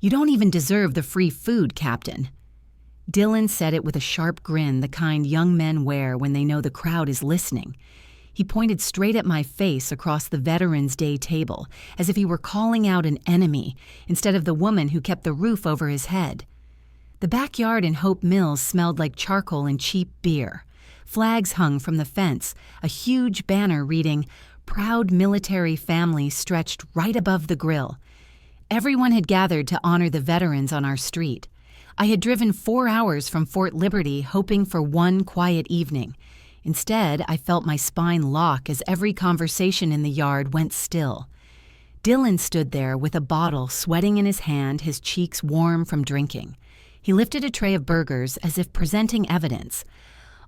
"You don't even deserve the free food, Captain." Dylan said it with a sharp grin, the kind young men wear when they know the crowd is listening. He pointed straight at my face across the Veterans Day table, as if he were calling out an enemy, instead of the woman who kept the roof over his head. The backyard in Hope Mills smelled like charcoal and cheap beer. Flags hung from the fence, a huge banner reading, "Proud Military Family," stretched right above the grill. Everyone had gathered to honor the veterans on our street. I had driven 4 hours from Fort Liberty hoping for one quiet evening. Instead, I felt my spine lock as every conversation in the yard went still. Dylan stood there with a bottle sweating in his hand, his cheeks warm from drinking. He lifted a tray of burgers as if presenting evidence.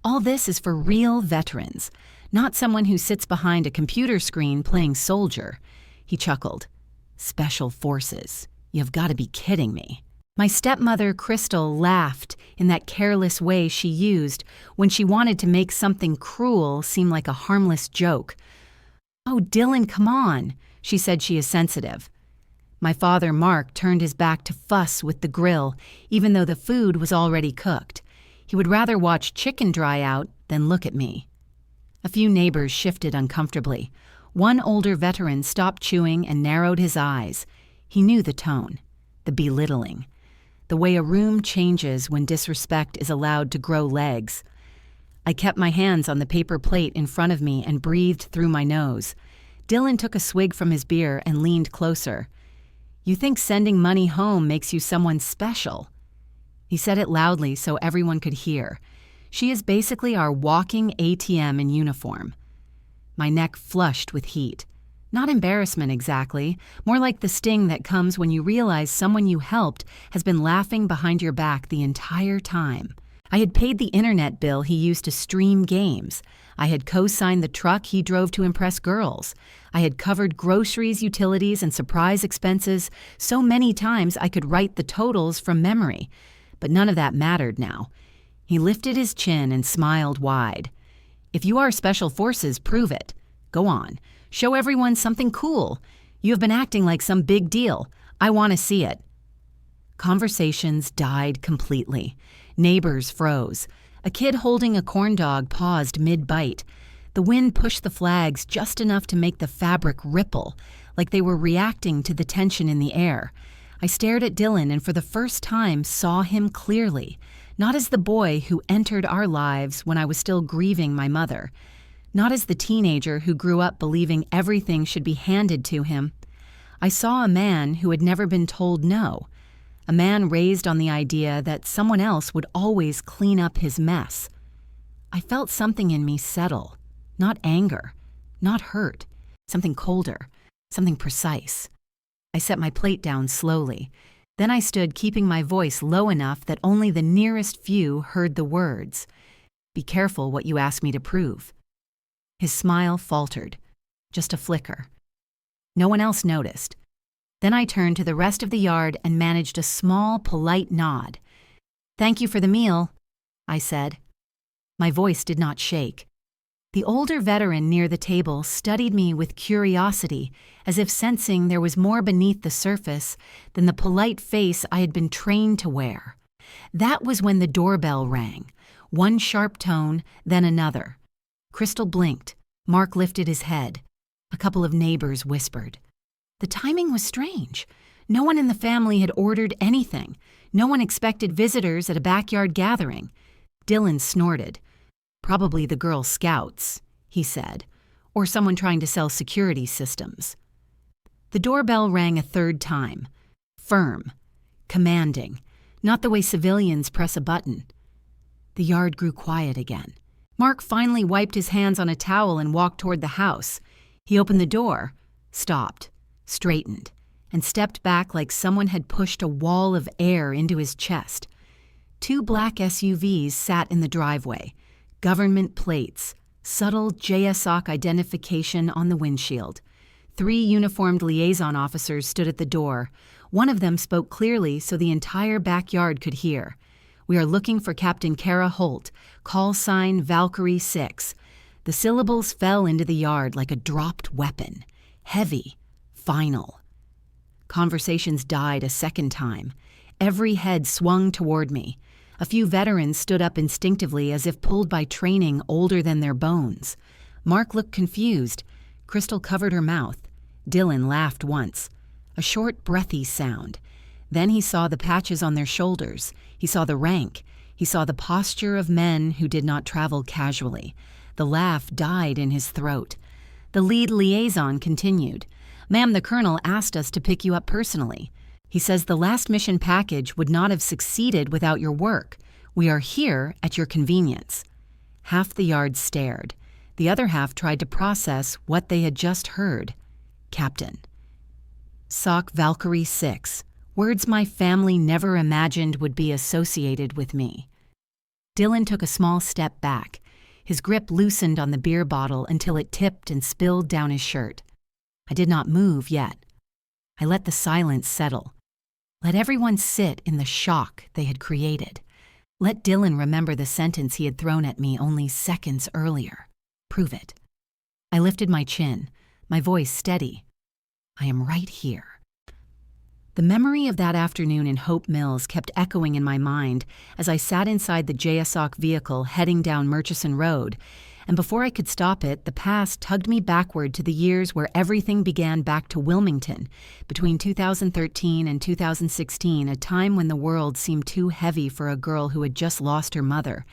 "All this is for real veterans, not someone who sits behind a computer screen playing soldier." He chuckled. "Special Forces. You've got to be kidding me." My stepmother, Crystal, laughed in that careless way she used when she wanted to make something cruel seem like a harmless joke. "Oh, Dylan, come on," she said. She is sensitive. My father, Mark, turned his back to fuss with the grill, even though the food was already cooked. He would rather watch chicken dry out than look at me. A few neighbors shifted uncomfortably. One older veteran stopped chewing and narrowed his eyes. He knew the tone, the belittling. The way a room changes when disrespect is allowed to grow legs. I kept my hands on the paper plate in front of me and breathed through my nose. Dylan took a swig from his beer and leaned closer. "You think sending money home makes you someone special?" He said it loudly so everyone could hear. "She is basically our walking ATM in uniform." My neck flushed with heat. Not embarrassment exactly, more like the sting that comes when you realize someone you helped has been laughing behind your back the entire time. I had paid the internet bill he used to stream games. I had co-signed the truck he drove to impress girls. I had covered groceries, utilities, and surprise expenses so many times I could write the totals from memory. But none of that mattered now. He lifted his chin and smiled wide. "If you are Special Forces, prove it. Go on. Show everyone something cool. You have been acting like some big deal. I want to see it." Conversations died completely. Neighbors froze. A kid holding a corn dog paused mid-bite. The wind pushed the flags just enough to make the fabric ripple, like they were reacting to the tension in the air. I stared at Dylan and for the first time saw him clearly, not as the boy who entered our lives when I was still grieving my mother. Not as the teenager who grew up believing everything should be handed to him. I saw a man who had never been told no. A man raised on the idea that someone else would always clean up his mess. I felt something in me settle. Not anger, not hurt. Something colder, something precise. I set my plate down slowly. Then I stood, keeping my voice low enough that only the nearest few heard the words. "Be careful what you ask me to prove." His smile faltered, just a flicker. No one else noticed. Then I turned to the rest of the yard and managed a small, polite nod. "Thank you for the meal," I said. My voice did not shake. The older veteran near the table studied me with curiosity, as if sensing there was more beneath the surface than the polite face I had been trained to wear. That was when the doorbell rang. One sharp tone, then another. Crystal blinked. Mark lifted his head. A couple of neighbors whispered. The timing was strange. No one in the family had ordered anything. No one expected visitors at a backyard gathering. Dylan snorted. "Probably the Girl Scouts," he said, "or someone trying to sell security systems." The doorbell rang a third time. Firm. Commanding. Not the way civilians press a button. The yard grew quiet again. Mark finally wiped his hands on a towel and walked toward the house. He opened the door, stopped, straightened, and stepped back like someone had pushed a wall of air into his chest. 2 black SUVs sat in the driveway. Government plates, subtle JSOC identification on the windshield. 3 uniformed liaison officers stood at the door. One of them spoke clearly so the entire backyard could hear. "We are looking for Captain Kara Holt, call sign Valkyrie 6. The syllables fell into the yard like a dropped weapon. Heavy, final. Conversations died a second time. Every head swung toward me. A few veterans stood up instinctively as if pulled by training older than their bones. Mark looked confused. Crystal covered her mouth. Dylan laughed once. A short, breathy sound. Then he saw the patches on their shoulders. He saw the rank. He saw the posture of men who did not travel casually. The laugh died in his throat. The lead liaison continued. "Ma'am, the colonel asked us to pick you up personally. He says the last mission package would not have succeeded without your work. We are here at your convenience." Half the yard stared. The other half tried to process what they had just heard. Captain. SOC Valkyrie 6. Words my family never imagined would be associated with me. Dylan took a small step back. His grip loosened on the beer bottle until it tipped and spilled down his shirt. I did not move yet. I let the silence settle. Let everyone sit in the shock they had created. Let Dylan remember the sentence he had thrown at me only seconds earlier. Prove it. I lifted my chin, my voice steady. I am right here. The memory of that afternoon in Hope Mills kept echoing in my mind as I sat inside the JSOC vehicle heading down Murchison Road, and before I could stop it, the past tugged me backward to the years where everything began back to Wilmington, between 2013 and 2016, a time when the world seemed too heavy for a girl who had just lost her mother,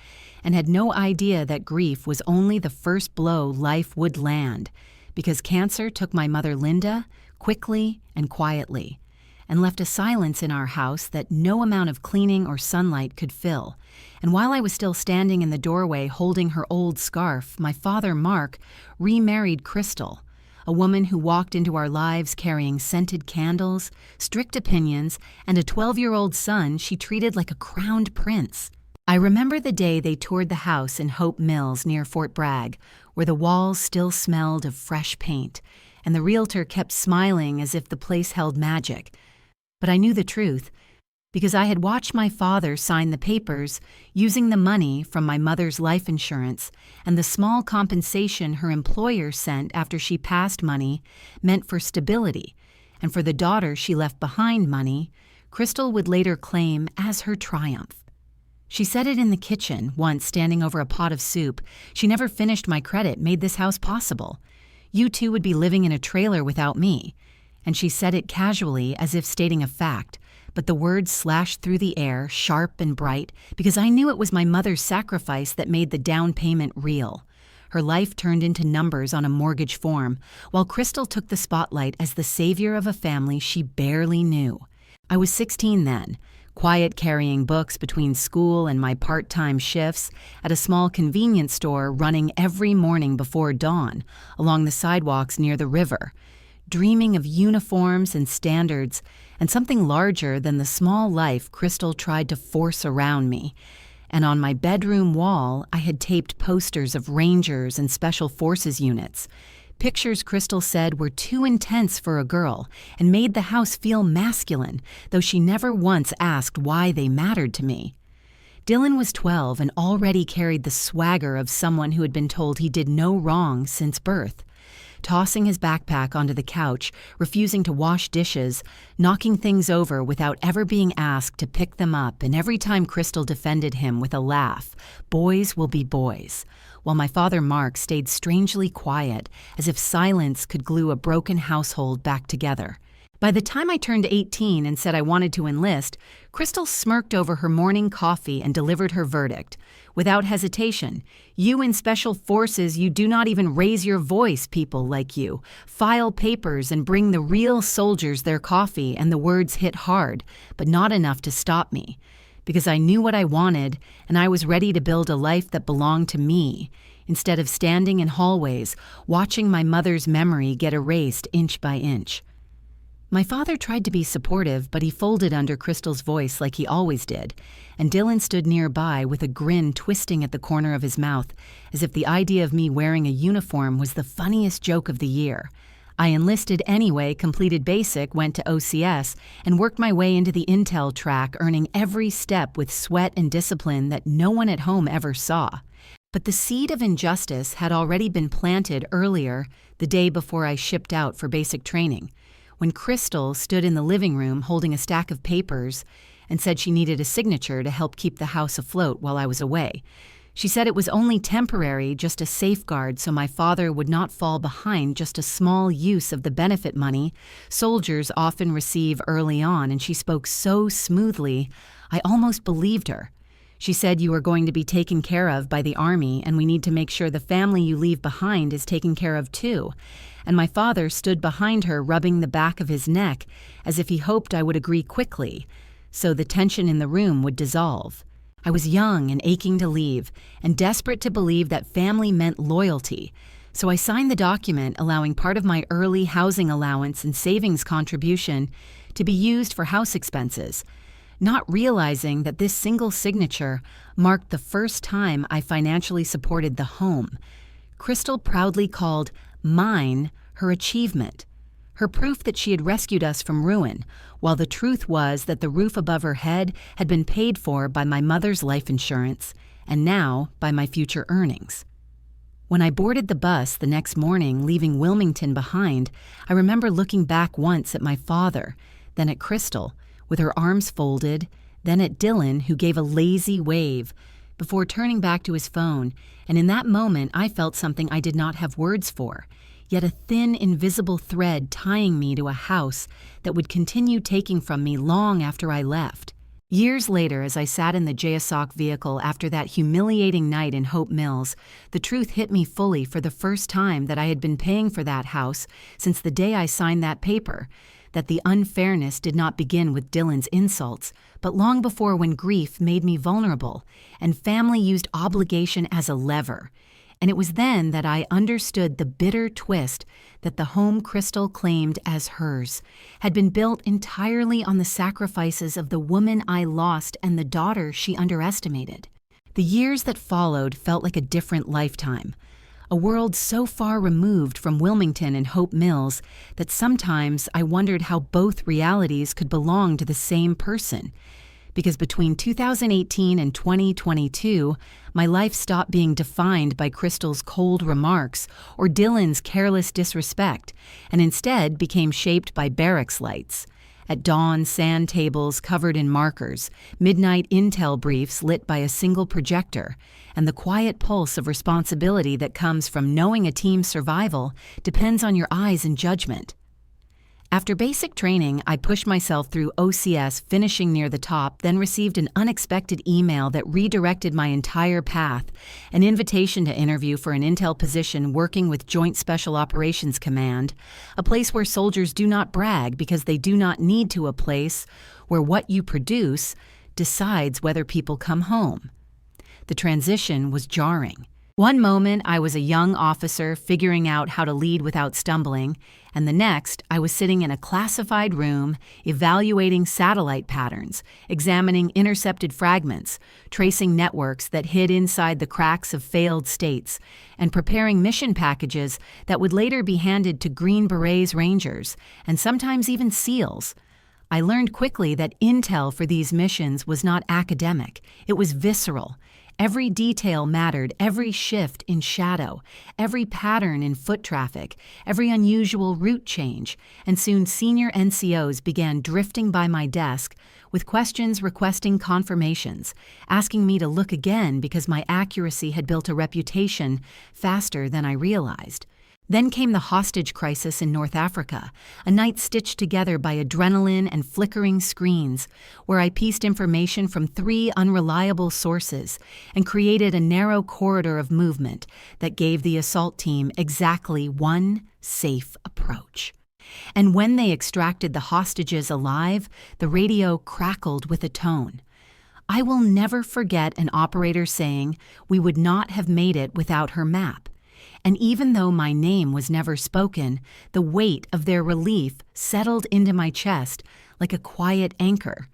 and had no idea that grief was only the first blow life would land, because cancer took my mother Linda quickly and quietly, and left a silence in our house that no amount of cleaning or sunlight could fill. And while I was still standing in the doorway holding her old scarf, my father, Mark, remarried Crystal, a woman who walked into our lives carrying scented candles, strict opinions, and a 12-year-old son she treated like a crowned prince. I remember the day they toured the house in Hope Mills near Fort Bragg, where the walls still smelled of fresh paint, and the realtor kept smiling as if the place held magic. But I knew the truth, because I had watched my father sign the papers using the money from my mother's life insurance, and the small compensation her employer sent after she passed money meant for stability, and for the daughter she left behind money, Crystal would later claim as her triumph. She said it in the kitchen, once standing over a pot of soup. She never finished my credit made this house possible. You two would be living in a trailer without me. And she said it casually as if stating a fact, but the words slashed through the air, sharp and bright, because I knew it was my mother's sacrifice that made the down payment real. Her life turned into numbers on a mortgage form, while Crystal took the spotlight as the savior of a family she barely knew. I was 16 then, quiet carrying books between school and my part-time shifts at a small convenience store running every morning before dawn along the sidewalks near the river, dreaming of uniforms and standards and something larger than the small life Crystal tried to force around me. And on my bedroom wall, I had taped posters of Rangers and Special Forces units, pictures Crystal said were too intense for a girl and made the house feel masculine, though she never once asked why they mattered to me. Dylan was 12 and already carried the swagger of someone who had been told he did no wrong since birth. Tossing his backpack onto the couch, refusing to wash dishes, knocking things over without ever being asked to pick them up, and every time Crystal defended him with a laugh, "Boys will be boys," while my father Mark stayed strangely quiet, as if silence could glue a broken household back together. By the time I turned 18 and said I wanted to enlist, Crystal smirked over her morning coffee and delivered her verdict. Without hesitation, "You in Special Forces, you do not even raise your voice, people like you. File papers and bring the real soldiers their coffee," and the words hit hard, but not enough to stop me. Because I knew what I wanted, and I was ready to build a life that belonged to me, instead of standing in hallways, watching my mother's memory get erased inch by inch. My father tried to be supportive, but he folded under Crystal's voice like he always did, and Dylan stood nearby with a grin twisting at the corner of his mouth, as if the idea of me wearing a uniform was the funniest joke of the year. I enlisted anyway, completed basic, went to OCS, and worked my way into the intel track, earning every step with sweat and discipline that no one at home ever saw. But the seed of injustice had already been planted earlier, the day before I shipped out for basic training. when Crystal stood in the living room holding a stack of papers and said she needed a signature to help keep the house afloat while I was away. She said it was only temporary, just a safeguard so my father would not fall behind just a small use of the benefit money soldiers often receive early on, and she spoke so smoothly, I almost believed her. She said, "You are going to be taken care of by the Army, and we need to make sure the family you leave behind is taken care of too." And my father stood behind her, rubbing the back of his neck as if he hoped I would agree quickly, so the tension in the room would dissolve. I was young and aching to leave, and desperate to believe that family meant loyalty, so I signed the document allowing part of my early housing allowance and savings contribution to be used for house expenses, not realizing that this single signature marked the first time I financially supported the home. Crystal proudly called mine her achievement, her proof that she had rescued us from ruin, while the truth was that the roof above her head had been paid for by my mother's life insurance, and now by my future earnings. When I boarded the bus the next morning, leaving Wilmington behind, I remember looking back once at my father, then at Crystal, with her arms folded, then at Dylan, who gave a lazy wave, before turning back to his phone, and in that moment I felt something I did not have words for, yet a thin, invisible thread tying me to a house that would continue taking from me long after I left. Years later, as I sat in the JSOC vehicle after that humiliating night in Hope Mills, the truth hit me fully for the first time that I had been paying for that house since the day I signed that paper, that the unfairness did not begin with Dylan's insults, but long before, when grief made me vulnerable and family used obligation as a lever. And it was then that I understood the bitter twist that the home Crystal claimed as hers had been built entirely on the sacrifices of the woman I lost and the daughter she underestimated. The years that followed felt like a different lifetime, a world so far removed from Wilmington and Hope Mills that sometimes I wondered how both realities could belong to the same person. Because between 2018 and 2022, my life stopped being defined by Crystal's cold remarks or Dylan's careless disrespect, and instead became shaped by barracks lights. At dawn, sand tables covered in markers, midnight intel briefs lit by a single projector, and the quiet pulse of responsibility that comes from knowing a team's survival depends on your eyes and judgment. After basic training, I pushed myself through OCS, finishing near the top, then received an unexpected email that redirected my entire path, an invitation to interview for an intel position working with Joint Special Operations Command, a place where soldiers do not brag because they do not need to, a place where what you produce decides whether people come home. The transition was jarring. One moment, I was a young officer figuring out how to lead without stumbling, and the next, I was sitting in a classified room, evaluating satellite patterns, examining intercepted fragments, tracing networks that hid inside the cracks of failed states, and preparing mission packages that would later be handed to Green Berets Rangers, and sometimes even SEALs. I learned quickly that intel for these missions was not academic, it was visceral. Every detail mattered, every shift in shadow, every pattern in foot traffic, every unusual route change, and soon senior NCOs began drifting by my desk with questions requesting confirmations, asking me to look again because my accuracy had built a reputation faster than I realized. Then came the hostage crisis in North Africa, a night stitched together by adrenaline and flickering screens, where I pieced information from 3 unreliable sources and created a narrow corridor of movement that gave the assault team exactly one safe approach. And when they extracted the hostages alive, the radio crackled with a tone. I will never forget an operator saying we would not have made it without her map. And even though my name was never spoken, the weight of their relief settled into my chest like a quiet anchor.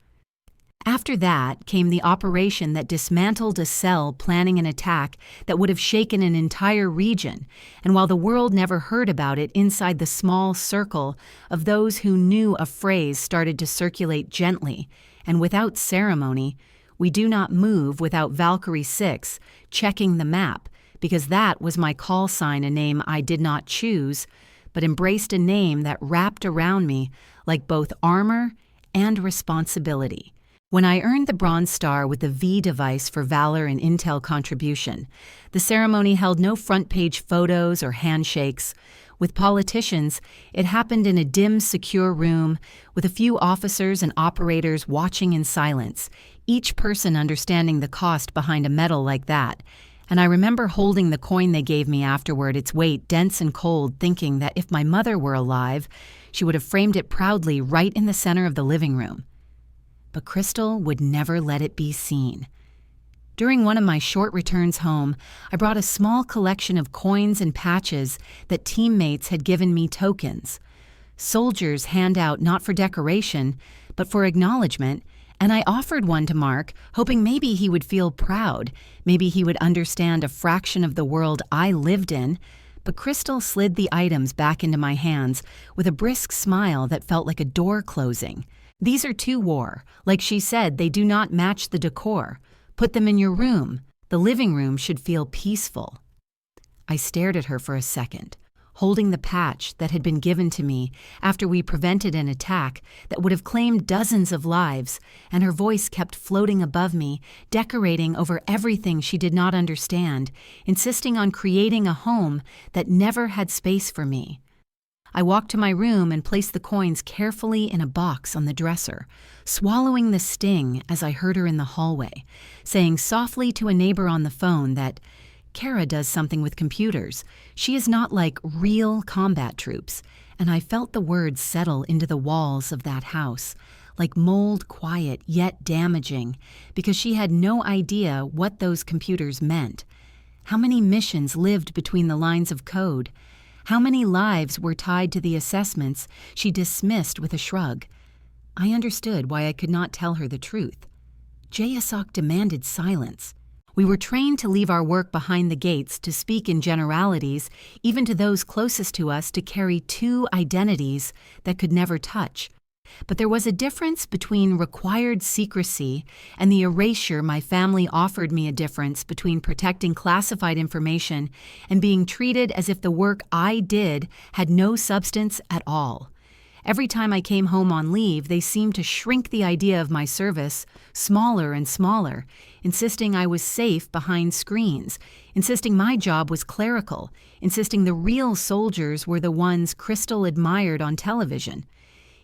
After that came the operation that dismantled a cell planning an attack that would have shaken an entire region, and while the world never heard about it, inside the small circle of those who knew, a phrase started to circulate gently, and without ceremony, "We do not move without Valkyrie 6, checking the map," because that was my call sign, a name I did not choose, but embraced a name that wrapped around me like both armor and responsibility. When I earned the Bronze Star with the V device for Valor and Intel contribution, the ceremony held no front-page photos or handshakes. With politicians, it happened in a dim, secure room with a few officers and operators watching in silence, each person understanding the cost behind a medal like that. And I remember holding the coin they gave me afterward, its weight dense and cold, thinking that if my mother were alive, she would have framed it proudly right in the center of the living room. But Crystal would never let it be seen. During one of my short returns home, I brought a small collection of coins and patches that teammates had given me tokens. Soldiers hand out not for decoration, but for acknowledgement, and I offered one to Mark, hoping maybe he would feel proud, maybe he would understand a fraction of the world I lived in. But Crystal slid the items back into my hands with a brisk smile that felt like a door closing. "These are too war. Like she said, they do not match the decor. Put them in your room. The living room should feel peaceful." I stared at her for a second, holding the patch that had been given to me after we prevented an attack that would have claimed dozens of lives, and her voice kept floating above me, decorating over everything she did not understand, insisting on creating a home that never had space for me. I walked to my room and placed the coins carefully in a box on the dresser, swallowing the sting as I heard her in the hallway, saying softly to a neighbor on the phone that Kara does something with computers. She is not like real combat troops, and I felt the words settle into the walls of that house, like mold quiet yet damaging, because she had no idea what those computers meant. How many missions lived between the lines of code? How many lives were tied to the assessments she dismissed with a shrug? I understood why I could not tell her the truth. JSOC demanded silence. We were trained to leave our work behind the gates, to speak in generalities, even to those closest to us, to carry two identities that could never touch. But there was a difference between required secrecy and the erasure my family offered me, a difference between protecting classified information and being treated as if the work I did had no substance at all. Every time I came home on leave, they seemed to shrink the idea of my service smaller and smaller, insisting I was safe behind screens, insisting my job was clerical, insisting the real soldiers were the ones Crystal admired on television.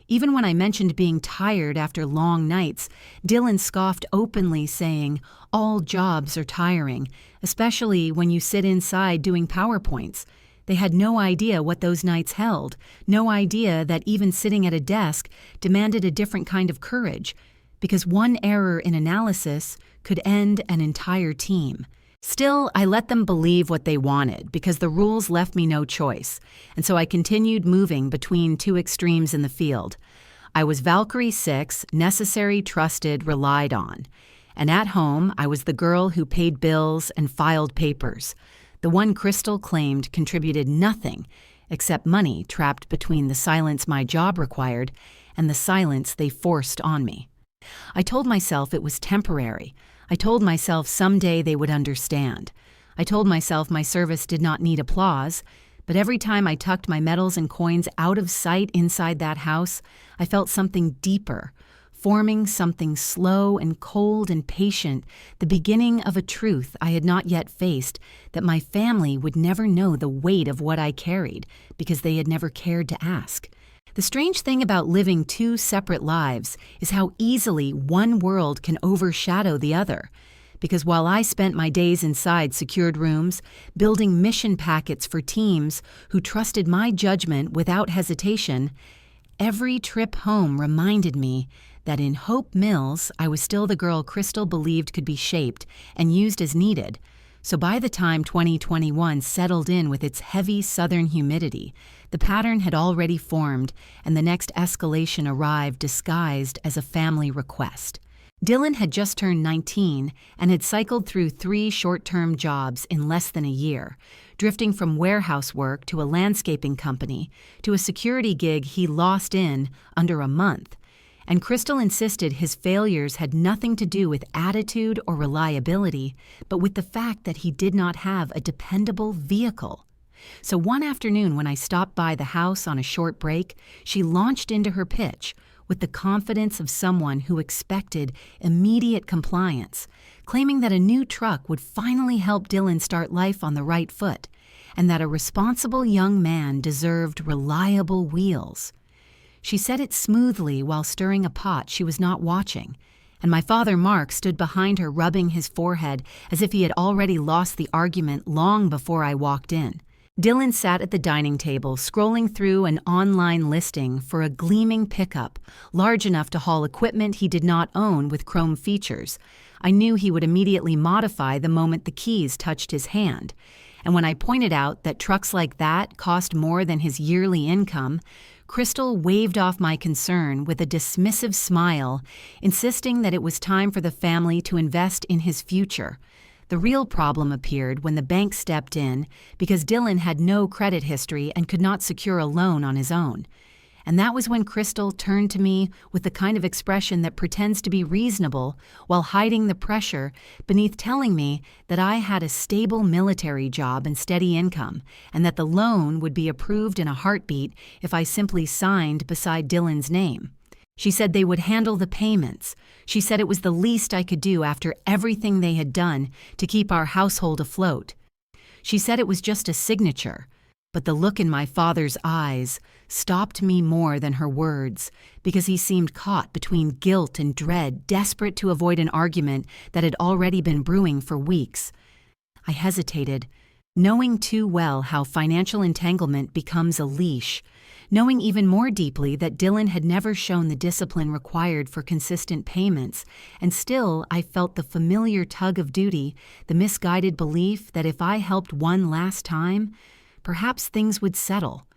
Even when I mentioned being tired after long nights, Dylan scoffed openly, saying, "All jobs are tiring, especially when you sit inside doing PowerPoints." They had no idea what those nights held, no idea that even sitting at a desk demanded a different kind of courage, because one error in analysis could end an entire team. Still, I let them believe what they wanted because the rules left me no choice, and so I continued moving between two extremes in the field. I was Valkyrie 6, necessary, trusted, relied on. And at home, I was the girl who paid bills and filed papers. The one Crystal claimed contributed nothing except money trapped between the silence my job required and the silence they forced on me. I told myself it was temporary. I told myself someday they would understand. I told myself my service did not need applause, but every time I tucked my medals and coins out of sight inside that house, I felt something deeper, forming something slow and cold and patient, the beginning of a truth I had not yet faced, that my family would never know the weight of what I carried because they had never cared to ask. The strange thing about living two separate lives is how easily one world can overshadow the other. Because while I spent my days inside secured rooms, building mission packets for teams who trusted my judgment without hesitation, every trip home reminded me that in Hope Mills, I was still the girl Crystal believed could be shaped and used as needed. So by the time 2021 settled in with its heavy southern humidity, the pattern had already formed, and the next escalation arrived disguised as a family request. Dylan had just turned 19 and had cycled through 3 short-term jobs in less than a year, drifting from warehouse work to a landscaping company to a security gig he lost in under a month. And Crystal insisted his failures had nothing to do with attitude or reliability, but with the fact that he did not have a dependable vehicle. So one afternoon when I stopped by the house on a short break, she launched into her pitch with the confidence of someone who expected immediate compliance, claiming that a new truck would finally help Dylan start life on the right foot, and that a responsible young man deserved reliable wheels. She said it smoothly while stirring a pot she was not watching, and my father Mark stood behind her rubbing his forehead as if he had already lost the argument long before I walked in. Dylan sat at the dining table scrolling through an online listing for a gleaming pickup, large enough to haul equipment he did not own with chrome features. I knew he would immediately modify the moment the keys touched his hand. And when I pointed out that trucks like that cost more than his yearly income, Crystal waved off my concern with a dismissive smile, insisting that it was time for the family to invest in his future. The real problem appeared when the bank stepped in because Dylan had no credit history and could not secure a loan on his own. And that was when Crystal turned to me with the kind of expression that pretends to be reasonable while hiding the pressure beneath telling me that I had a stable military job and steady income, and that the loan would be approved in a heartbeat if I simply signed beside Dylan's name. She said they would handle the payments. She said it was the least I could do after everything they had done to keep our household afloat. She said it was just a signature, but the look in my father's eyes stopped me more than her words, because he seemed caught between guilt and dread, desperate to avoid an argument that had already been brewing for weeks. I hesitated, knowing too well how financial entanglement becomes a leash, knowing even more deeply that Dylan had never shown the discipline required for consistent payments, and still I felt the familiar tug of duty, the misguided belief that if I helped one last time, perhaps things would settle.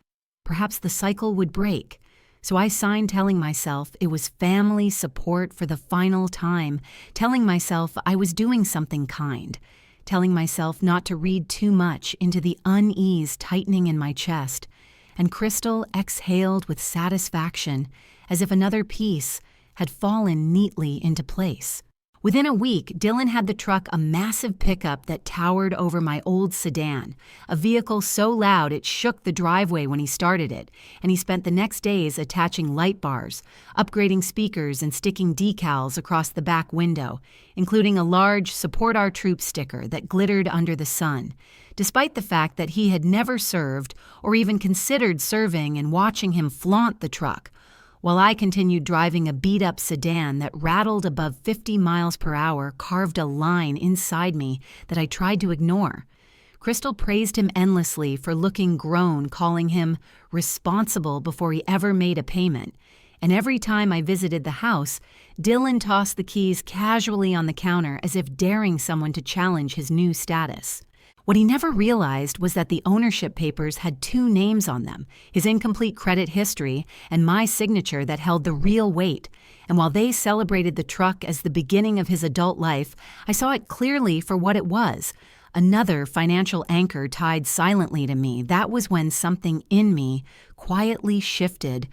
Perhaps the cycle would break. So I signed, telling myself it was family support for the final time, telling myself I was doing something kind, telling myself not to read too much into the unease tightening in my chest. And Crystal exhaled with satisfaction, as if another piece had fallen neatly into place. Within a week, Dylan had the truck a massive pickup that towered over my old sedan, a vehicle so loud it shook the driveway when he started it, and he spent the next days attaching light bars, upgrading speakers, and sticking decals across the back window, including a large Support Our Troops sticker that glittered under the sun, despite the fact that he had never served or even considered serving, and watching him flaunt the truck, while I continued driving a beat-up sedan that rattled above 50 miles per hour carved a line inside me that I tried to ignore. Crystal praised him endlessly for looking grown, calling him responsible before he ever made a payment. And every time I visited the house, Dylan tossed the keys casually on the counter as if daring someone to challenge his new status. What he never realized was that the ownership papers had two names on them, his incomplete credit history and my signature that held the real weight. And while they celebrated the truck as the beginning of his adult life, I saw it clearly for what it was. Another financial anchor tied silently to me. That was when something in me quietly shifted.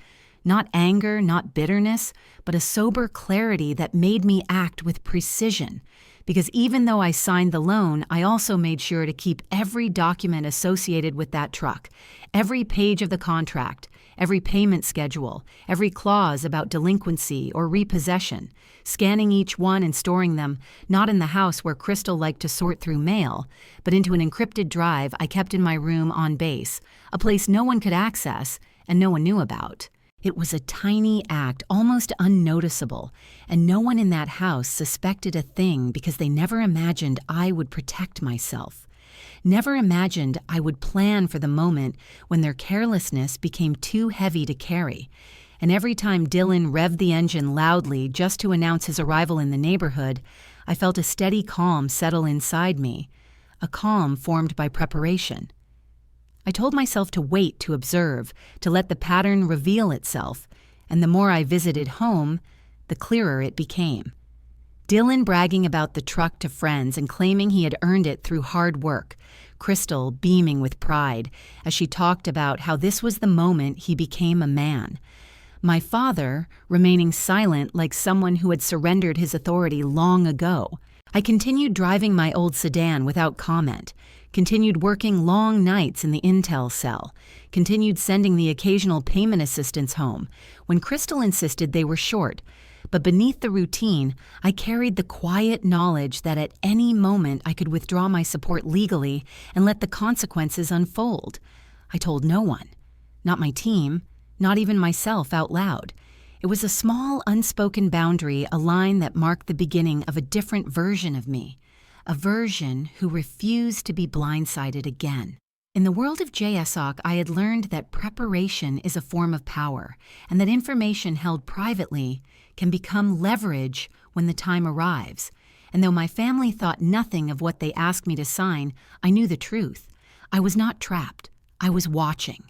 Not anger, not bitterness, but a sober clarity that made me act with precision. Because even though I signed the loan, I also made sure to keep every document associated with that truck, every page of the contract, every payment schedule, every clause about delinquency or repossession, scanning each one and storing them not in the house where Crystal liked to sort through mail, but into an encrypted drive I kept in my room on base, a place no one could access and no one knew about. It was a tiny act, almost unnoticeable, and no one in that house suspected a thing because they never imagined I would protect myself. Never imagined I would plan for the moment when their carelessness became too heavy to carry. And every time Dylan revved the engine loudly just to announce his arrival in the neighborhood, I felt a steady calm settle inside me, a calm formed by preparation. I told myself to wait, to observe, to let the pattern reveal itself, and the more I visited home, the clearer it became. Dylan bragging about the truck to friends and claiming he had earned it through hard work, Crystal beaming with pride as she talked about how this was the moment he became a man. My father remaining silent like someone who had surrendered his authority long ago. I continued driving my old sedan without comment, continued working long nights in the intel cell, continued sending the occasional payment assistance home when Crystal insisted they were short. But beneath the routine, I carried the quiet knowledge that at any moment I could withdraw my support legally and let the consequences unfold. I told no one, not my team, not even myself out loud. It was a small, unspoken boundary, a line that marked the beginning of a different version of me, a version who refused to be blindsided again. In the world of JSOC, I had learned that preparation is a form of power, and that information held privately can become leverage when the time arrives. And though my family thought nothing of what they asked me to sign, I knew the truth. I was not trapped. I was watching.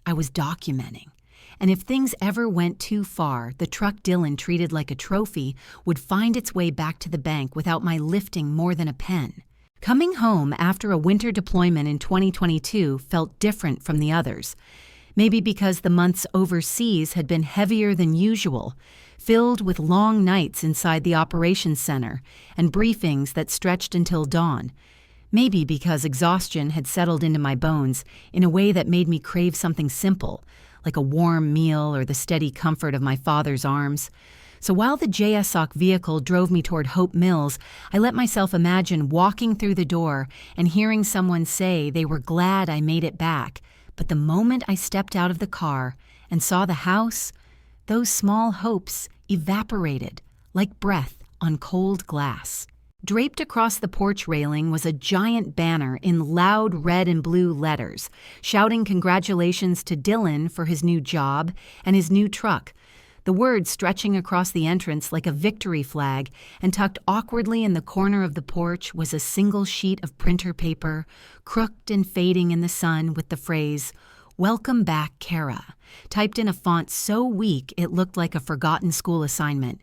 I was documenting. And if things ever went too far, the truck Dylan treated like a trophy would find its way back to the bank without my lifting more than a pen. Coming home after a winter deployment in 2022 felt different from the others. Maybe because the months overseas had been heavier than usual, filled with long nights inside the operations center and briefings that stretched until dawn. Maybe because exhaustion had settled into my bones in a way that made me crave something simple, like a warm meal or the steady comfort of my father's arms. So while the JSOC vehicle drove me toward Hope Mills, I let myself imagine walking through the door and hearing someone say they were glad I made it back. But the moment I stepped out of the car and saw the house, those small hopes evaporated like breath on cold glass. Draped across the porch railing was a giant banner in loud red and blue letters, shouting congratulations to Dylan for his new job and his new truck, the words stretching across the entrance like a victory flag, and tucked awkwardly in the corner of the porch was a single sheet of printer paper, crooked and fading in the sun with the phrase, "Welcome back, Kara," typed in a font so weak it looked like a forgotten school assignment.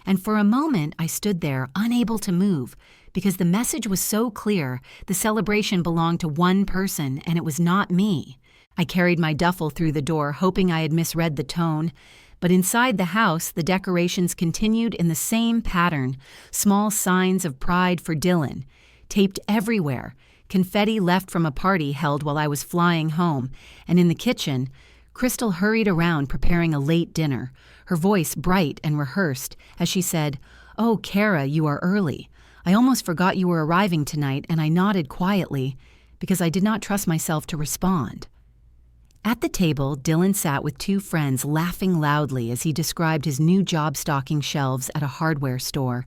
And for a moment, I stood there, unable to move, because the message was so clear. The celebration belonged to one person, and it was not me. I carried my duffel through the door, hoping I had misread the tone. But inside the house, the decorations continued in the same pattern, small signs of pride for Dylan, taped everywhere, confetti left from a party held while I was flying home, and in the kitchen, Crystal hurried around preparing a late dinner, her voice bright and rehearsed as she said, "Oh, Kara, you are early. I almost forgot you were arriving tonight," and I nodded quietly because I did not trust myself to respond. At the table, Dylan sat with two friends laughing loudly as he described his new job stocking shelves at a hardware store,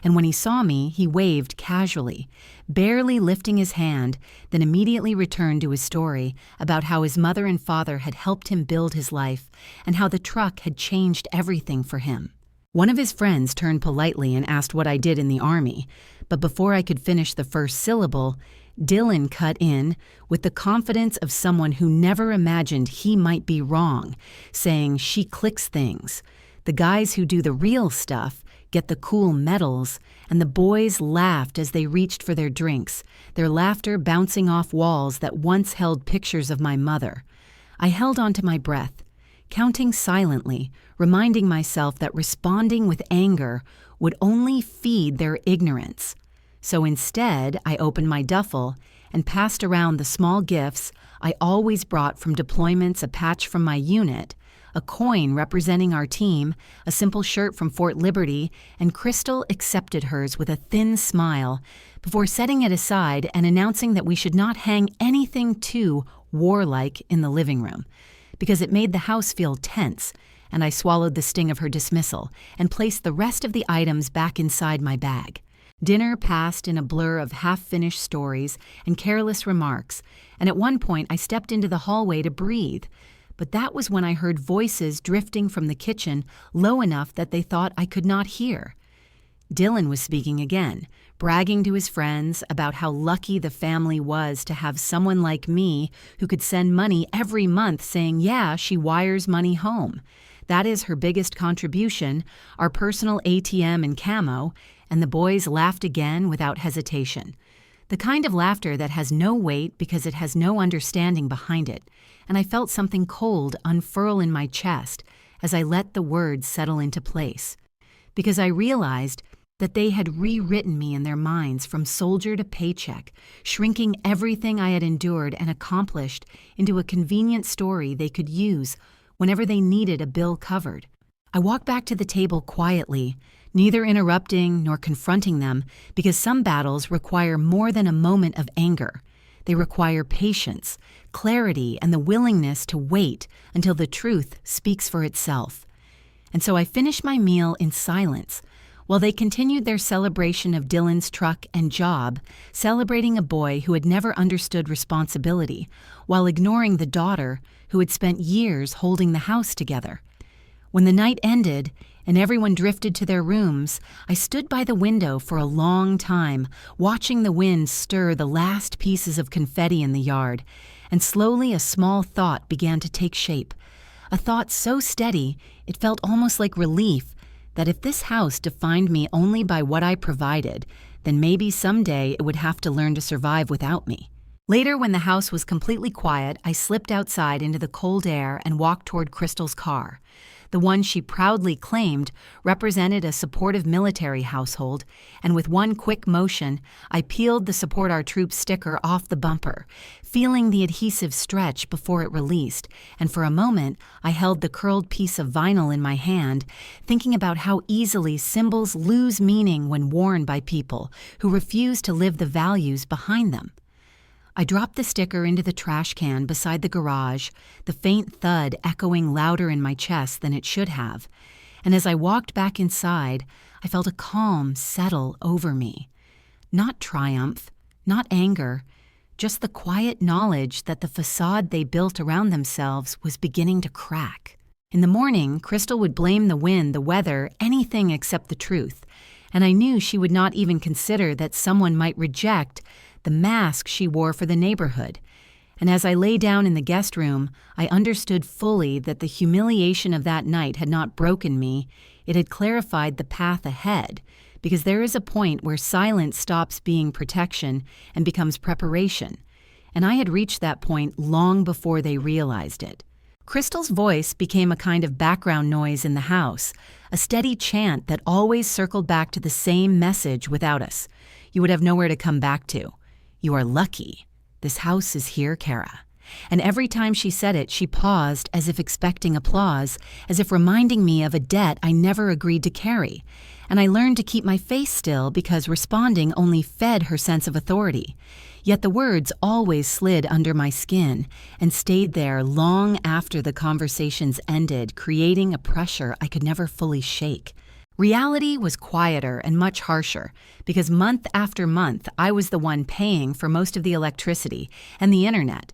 and when he saw me, he waved casually, barely lifting his hand, then immediately returned to his story about how his mother and father had helped him build his life and how the truck had changed everything for him. One of his friends turned politely and asked what I did in the Army, but before I could finish the first syllable, Dylan cut in with the confidence of someone who never imagined he might be wrong, saying, "She clicks things. The guys who do the real stuff get the cool medals," and the boys laughed as they reached for their drinks, their laughter bouncing off walls that once held pictures of my mother. I held on to my breath, counting silently, reminding myself that responding with anger would only feed their ignorance. So instead, I opened my duffel and passed around the small gifts I always brought from deployments, a patch from my unit, a coin representing our team, a simple shirt from Fort Liberty, and Crystal accepted hers with a thin smile before setting it aside and announcing that we should not hang anything too warlike in the living room, because it made the house feel tense, and I swallowed the sting of her dismissal and placed the rest of the items back inside my bag. Dinner passed in a blur of half-finished stories and careless remarks, and at one point I stepped into the hallway to breathe. But that was when I heard voices drifting from the kitchen low enough that they thought I could not hear. Dylan was speaking again, bragging to his friends about how lucky the family was to have someone like me who could send money every month, saying, "Yeah, she wires money home. That is her biggest contribution, our personal ATM and camo," and the boys laughed again without hesitation. The kind of laughter that has no weight because it has no understanding behind it, and I felt something cold unfurl in my chest as I let the words settle into place. Because I realized that they had rewritten me in their minds from soldier to paycheck, shrinking everything I had endured and accomplished into a convenient story they could use whenever they needed a bill covered. I walked back to the table quietly, neither interrupting nor confronting them, because some battles require more than a moment of anger. They require patience, clarity, and the willingness to wait until the truth speaks for itself. And so I finished my meal in silence, while they continued their celebration of Dylan's truck and job, celebrating a boy who had never understood responsibility, while ignoring the daughter who had spent years holding the house together. When the night ended and everyone drifted to their rooms, I stood by the window for a long time, watching the wind stir the last pieces of confetti in the yard, and slowly a small thought began to take shape. A thought so steady it felt almost like relief, that if this house defined me only by what I provided, then maybe someday it would have to learn to survive without me. Later, when the house was completely quiet, I slipped outside into the cold air and walked toward Crystal's car. The one she proudly claimed represented a supportive military household, and with one quick motion, I peeled the Support Our Troops sticker off the bumper, feeling the adhesive stretch before it released, and for a moment I held the curled piece of vinyl in my hand, thinking about how easily symbols lose meaning when worn by people who refuse to live the values behind them. I dropped the sticker into the trash can beside the garage, the faint thud echoing louder in my chest than it should have. And as I walked back inside, I felt a calm settle over me. Not triumph, not anger, just the quiet knowledge that the facade they built around themselves was beginning to crack. In the morning, Crystal would blame the wind, the weather, anything except the truth. And I knew she would not even consider that someone might reject the mask she wore for the neighborhood. And as I lay down in the guest room, I understood fully that the humiliation of that night had not broken me, it had clarified the path ahead, because there is a point where silence stops being protection and becomes preparation, and I had reached that point long before they realized it. Crystal's voice became a kind of background noise in the house, a steady chant that always circled back to the same message without us. You would have nowhere to come back to. You are lucky. This house is here, Kara. And every time she said it, she paused as if expecting applause, as if reminding me of a debt I never agreed to carry. And I learned to keep my face still because responding only fed her sense of authority. Yet the words always slid under my skin and stayed there long after the conversations ended, creating a pressure I could never fully shake. Reality was quieter and much harsher, because month after month I was the one paying for most of the electricity and the internet.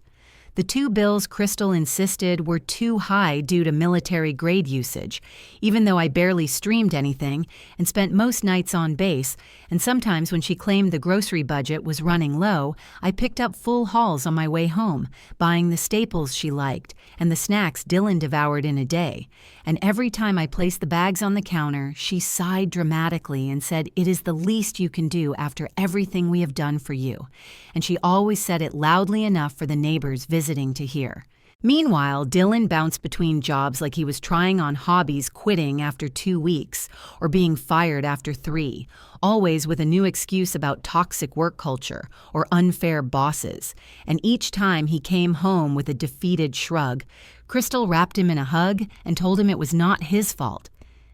The two bills Crystal insisted were too high due to military-grade usage, even though I barely streamed anything and spent most nights on base, and sometimes when she claimed the grocery budget was running low, I picked up full hauls on my way home, buying the staples she liked and the snacks Dylan devoured in a day. And every time I placed the bags on the counter, she sighed dramatically and said, "It is the least you can do after everything we have done for you." And she always said it loudly enough for the neighbors visiting to hear. Meanwhile, Dylan bounced between jobs like he was trying on hobbies, quitting after 2 weeks or being fired after 3, always with a new excuse about toxic work culture or unfair bosses. And each time he came home with a defeated shrug, Crystal wrapped him in a hug and told him it was not his fault.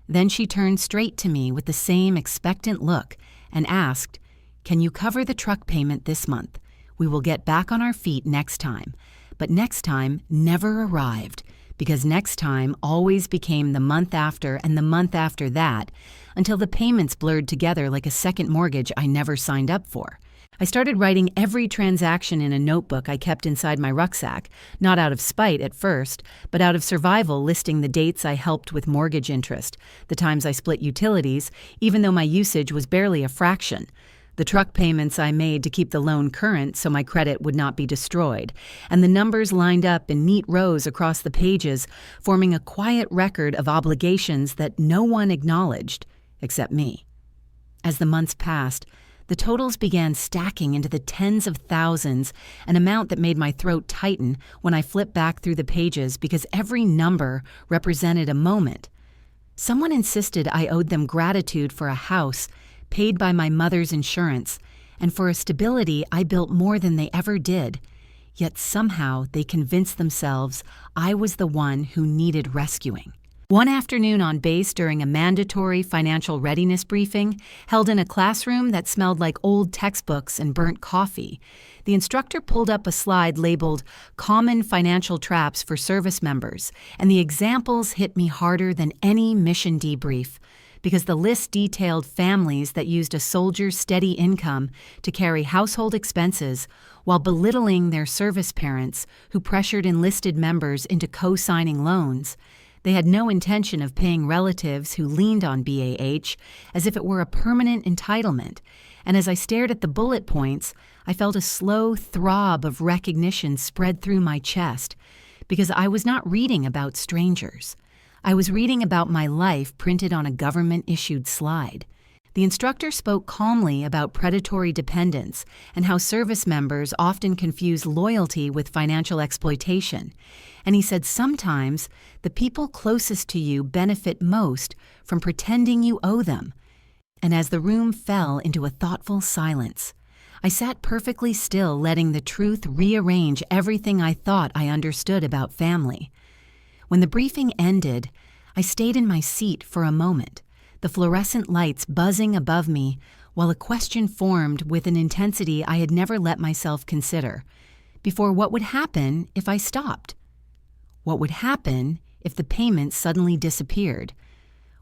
Then she turned straight to me with the same expectant look and asked, "Can you cover the truck payment this month? We will get back on our feet next time." But next time never arrived, because next time always became the month after and the month after that, until the payments blurred together like a second mortgage I never signed up for. I started writing every transaction in a notebook I kept inside my rucksack, not out of spite at first, but out of survival, listing the dates I helped with mortgage interest, the times I split utilities, even though my usage was barely a fraction, the truck payments I made to keep the loan current so my credit would not be destroyed, and the numbers lined up in neat rows across the pages, forming a quiet record of obligations that no one acknowledged, except me. As the months passed, the totals began stacking into the tens of thousands, an amount that made my throat tighten when I flipped back through the pages because every number represented a moment. Someone insisted I owed them gratitude for a house paid by my mother's insurance, and for a stability I built more than they ever did. Yet somehow they convinced themselves I was the one who needed rescuing. One afternoon on base during a mandatory financial readiness briefing, held in a classroom that smelled like old textbooks and burnt coffee, the instructor pulled up a slide labeled Common Financial Traps for Service Members, and the examples hit me harder than any mission debrief, because the list detailed families that used a soldier's steady income to carry household expenses while belittling their service parents who pressured enlisted members into co-signing loans. They had no intention of paying relatives who leaned on BAH as if it were a permanent entitlement, and as I stared at the bullet points, I felt a slow throb of recognition spread through my chest, because I was not reading about strangers. I was reading about my life printed on a government-issued slide. The instructor spoke calmly about predatory dependence and how service members often confuse loyalty with financial exploitation. And he said sometimes the people closest to you benefit most from pretending you owe them. And as the room fell into a thoughtful silence, I sat perfectly still, letting the truth rearrange everything I thought I understood about family. When the briefing ended, I stayed in my seat for a moment, the fluorescent lights buzzing above me, while a question formed with an intensity I had never let myself consider. Before, what would happen if I stopped? What would happen if the payments suddenly disappeared?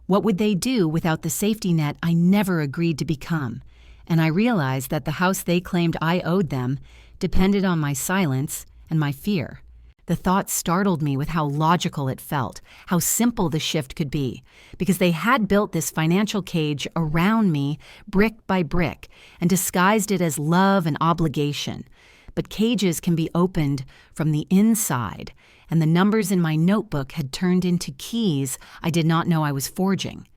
What would they do without the safety net I never agreed to become? And I realized that the house they claimed I owed them depended on my silence and my fear. The thought startled me with how logical it felt, how simple the shift could be, because they had built this financial cage around me brick by brick and disguised it as love and obligation. But cages can be opened from the inside, and the numbers in my notebook had turned into keys I did not know I was forging.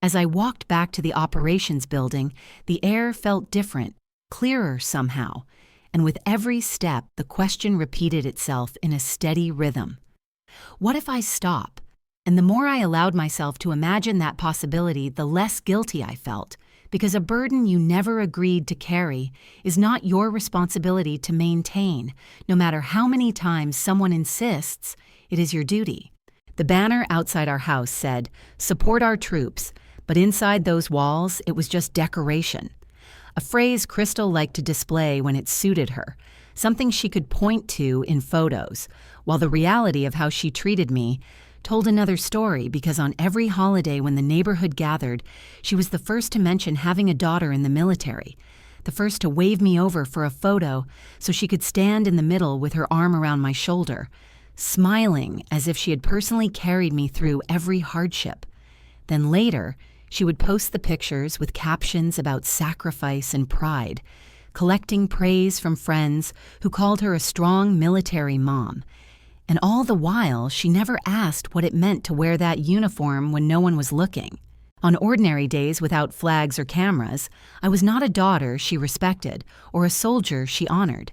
As I walked back to the operations building, the air felt different, clearer somehow. And with every step, the question repeated itself in a steady rhythm. What if I stop? And the more I allowed myself to imagine that possibility, the less guilty I felt, because a burden you never agreed to carry is not your responsibility to maintain, no matter how many times someone insists it is your duty. The banner outside our house said, "Support our troops," but inside those walls, it was just decoration. A phrase Crystal liked to display when it suited her, something she could point to in photos, while the reality of how she treated me told another story, because on every holiday when the neighborhood gathered, she was the first to mention having a daughter in the military, the first to wave me over for a photo so she could stand in the middle with her arm around my shoulder, smiling as if she had personally carried me through every hardship. Then later, she would post the pictures with captions about sacrifice and pride, collecting praise from friends who called her a strong military mom. And all the while, she never asked what it meant to wear that uniform when no one was looking. On ordinary days without flags or cameras, I was not a daughter she respected or a soldier she honored.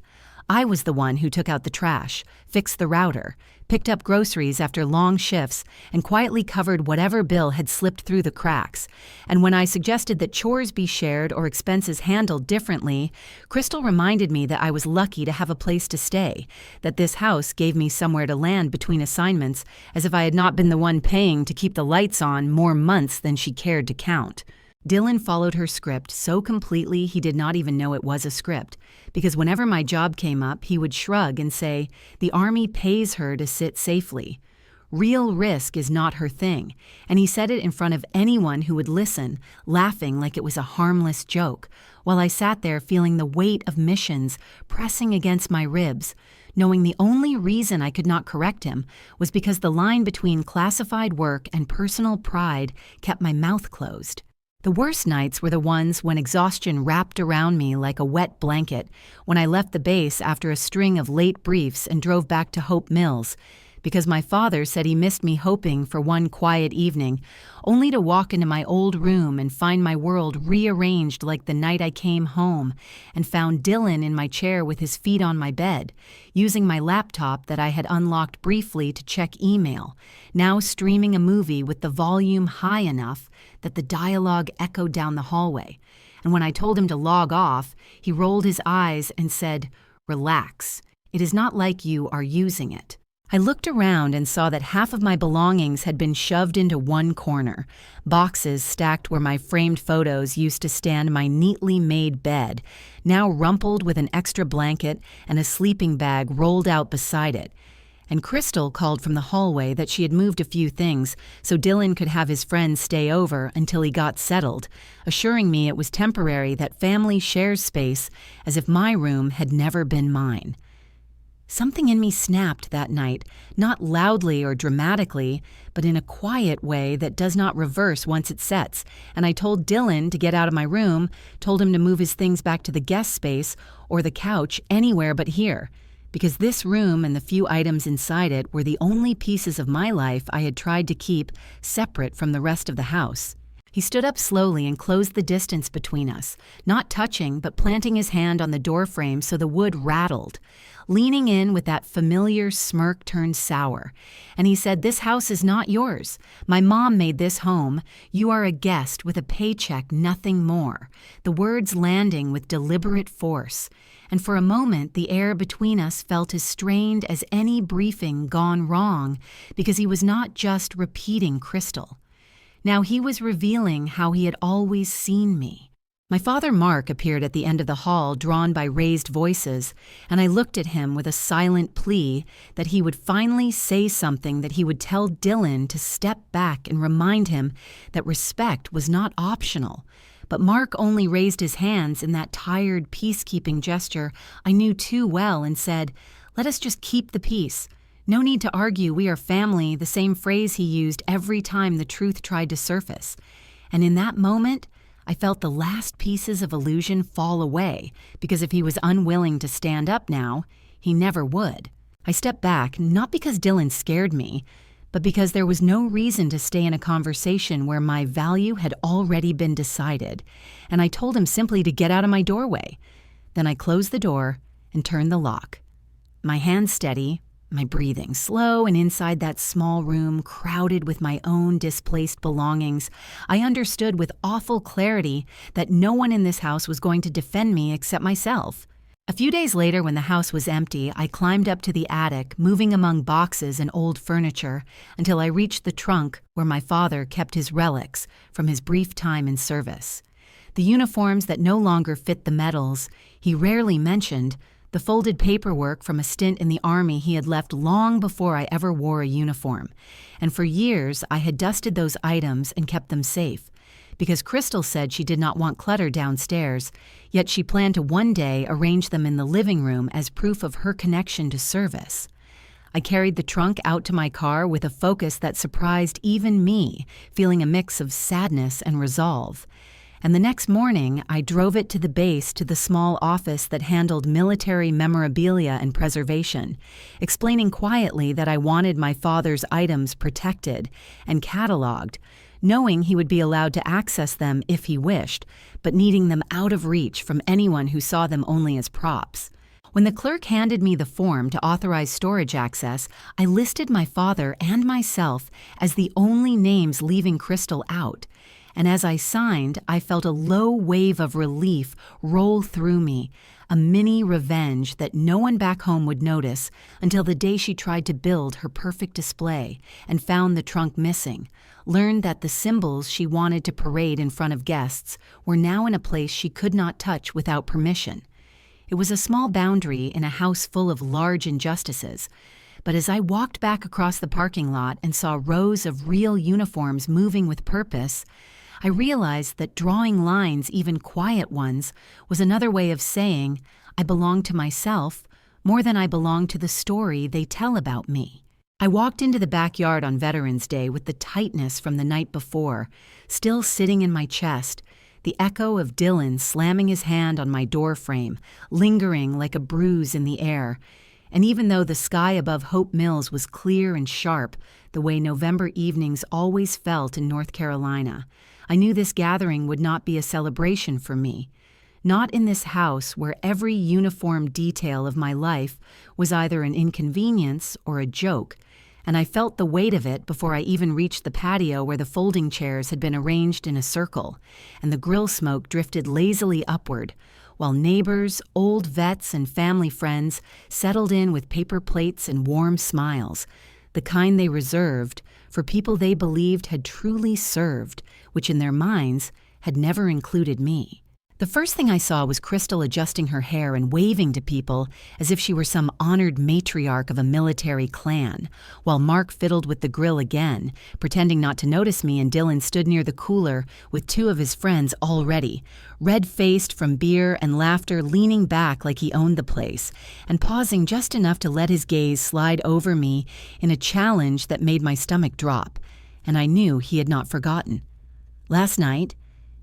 I was the one who took out the trash, fixed the router, picked up groceries after long shifts, and quietly covered whatever bill had slipped through the cracks. And when I suggested that chores be shared or expenses handled differently, Crystal reminded me that I was lucky to have a place to stay, that this house gave me somewhere to land between assignments, as if I had not been the one paying to keep the lights on more months than she cared to count. Dylan followed her script so completely he did not even know it was a script, because whenever my job came up, he would shrug and say, "The Army pays her to sit safely. Real risk is not her thing," and he said it in front of anyone who would listen, laughing like it was a harmless joke, while I sat there feeling the weight of missions pressing against my ribs, knowing the only reason I could not correct him was because the line between classified work and personal pride kept my mouth closed. The worst nights were the ones when exhaustion wrapped around me like a wet blanket when I left the base after a string of late briefs and drove back to Hope Mills, because my father said he missed me hoping for one quiet evening, only to walk into my old room and find my world rearranged like the night I came home, and found Dylan in my chair with his feet on my bed, using my laptop that I had unlocked briefly to check email, now streaming a movie with the volume high enough that the dialogue echoed down the hallway. And when I told him to log off, he rolled his eyes and said, "Relax. It is not like you are using it." I looked around and saw that half of my belongings had been shoved into one corner, boxes stacked where my framed photos used to stand my neatly made bed, now rumpled with an extra blanket and a sleeping bag rolled out beside it. And Crystal called from the hallway that she had moved a few things so Dylan could have his friends stay over until he got settled, assuring me it was temporary, that family shares space, as if my room had never been mine. Something in me snapped that night, not loudly or dramatically, but in a quiet way that does not reverse once it sets, and I told Dylan to get out of my room, told him to move his things back to the guest space or the couch, anywhere but here, because this room and the few items inside it were the only pieces of my life I had tried to keep separate from the rest of the house. He stood up slowly and closed the distance between us, not touching but planting his hand on the doorframe so the wood rattled, leaning in with that familiar smirk turned sour. And he said, "This house is not yours. My mom made this home. You are a guest with a paycheck, nothing more." The words landing with deliberate force. And for a moment, the air between us felt as strained as any briefing gone wrong, because he was not just repeating Crystal. Now he was revealing how he had always seen me. My father Mark appeared at the end of the hall, drawn by raised voices, and I looked at him with a silent plea that he would finally say something, that he would tell Dylan to step back and remind him that respect was not optional. But Mark only raised his hands in that tired peacekeeping gesture I knew too well and said, "Let us just keep the peace. No need to argue, we are family," the same phrase he used every time the truth tried to surface. And in that moment, I felt the last pieces of illusion fall away, because if he was unwilling to stand up now, he never would. I stepped back, not because Dylan scared me, but because there was no reason to stay in a conversation where my value had already been decided, and I told him simply to get out of my doorway. Then I closed the door and turned the lock. My hands steady, my breathing slow, and inside that small room crowded with my own displaced belongings, I understood with awful clarity that no one in this house was going to defend me except myself. A few days later, when the house was empty, I climbed up to the attic, moving among boxes and old furniture, until I reached the trunk where my father kept his relics from his brief time in service. The uniforms that no longer fit the medals he rarely mentioned, the folded paperwork from a stint in the army he had left long before I ever wore a uniform. And for years, I had dusted those items and kept them safe, because Crystal said she did not want clutter downstairs, yet she planned to one day arrange them in the living room as proof of her connection to service. I carried the trunk out to my car with a focus that surprised even me, feeling a mix of sadness and resolve. And the next morning, I drove it to the base, to the small office that handled military memorabilia and preservation, explaining quietly that I wanted my father's items protected and cataloged, knowing he would be allowed to access them if he wished, but needing them out of reach from anyone who saw them only as props. When the clerk handed me the form to authorize storage access, I listed my father and myself as the only names leaving Crystal out. And as I signed, I felt a low wave of relief roll through me, a mini revenge that no one back home would notice until the day she tried to build her perfect display and found the trunk missing, learned that the symbols she wanted to parade in front of guests were now in a place she could not touch without permission. It was a small boundary in a house full of large injustices, but as I walked back across the parking lot and saw rows of real uniforms moving with purpose, I realized that drawing lines, even quiet ones, was another way of saying I belong to myself more than I belong to the story they tell about me. I walked into the backyard on Veterans Day with the tightness from the night before, still sitting in my chest, the echo of Dylan slamming his hand on my door frame, lingering like a bruise in the air. And even though the sky above Hope Mills was clear and sharp, the way November evenings always felt in North Carolina, I knew this gathering would not be a celebration for me. Not in this house where every uniform detail of my life was either an inconvenience or a joke, and I felt the weight of it before I even reached the patio where the folding chairs had been arranged in a circle, and the grill smoke drifted lazily upward, while neighbors, old vets, and family friends settled in with paper plates and warm smiles, the kind they reserved for people they believed had truly served, which in their minds had never included me. The first thing I saw was Crystal adjusting her hair and waving to people as if she were some honored matriarch of a military clan, while Mark fiddled with the grill again, pretending not to notice me, and Dylan stood near the cooler with two of his friends already, red-faced from beer and laughter, leaning back like he owned the place, and pausing just enough to let his gaze slide over me in a challenge that made my stomach drop, and I knew he had not forgotten. Last night,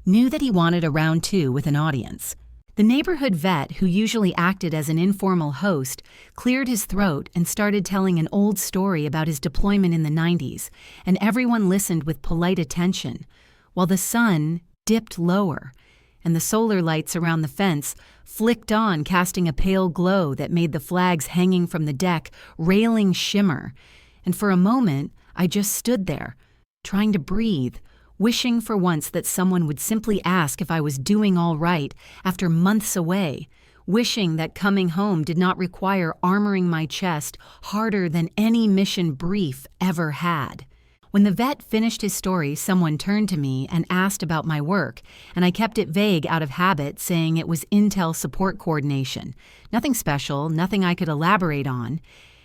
knew that he wanted a round two with an audience. The neighborhood vet, who usually acted as an informal host, cleared his throat and started telling an old story about his deployment in the 90s, and everyone listened with polite attention, while the sun dipped lower, and the solar lights around the fence flicked on, casting a pale glow that made the flags hanging from the deck railing shimmer. And for a moment, I just stood there, trying to breathe, wishing for once that someone would simply ask if I was doing all right after months away, wishing that coming home did not require armoring my chest harder than any mission brief ever had. When the vet finished his story, someone turned to me and asked about my work, and I kept it vague out of habit, saying it was Intel support coordination. Nothing special, nothing I could elaborate on.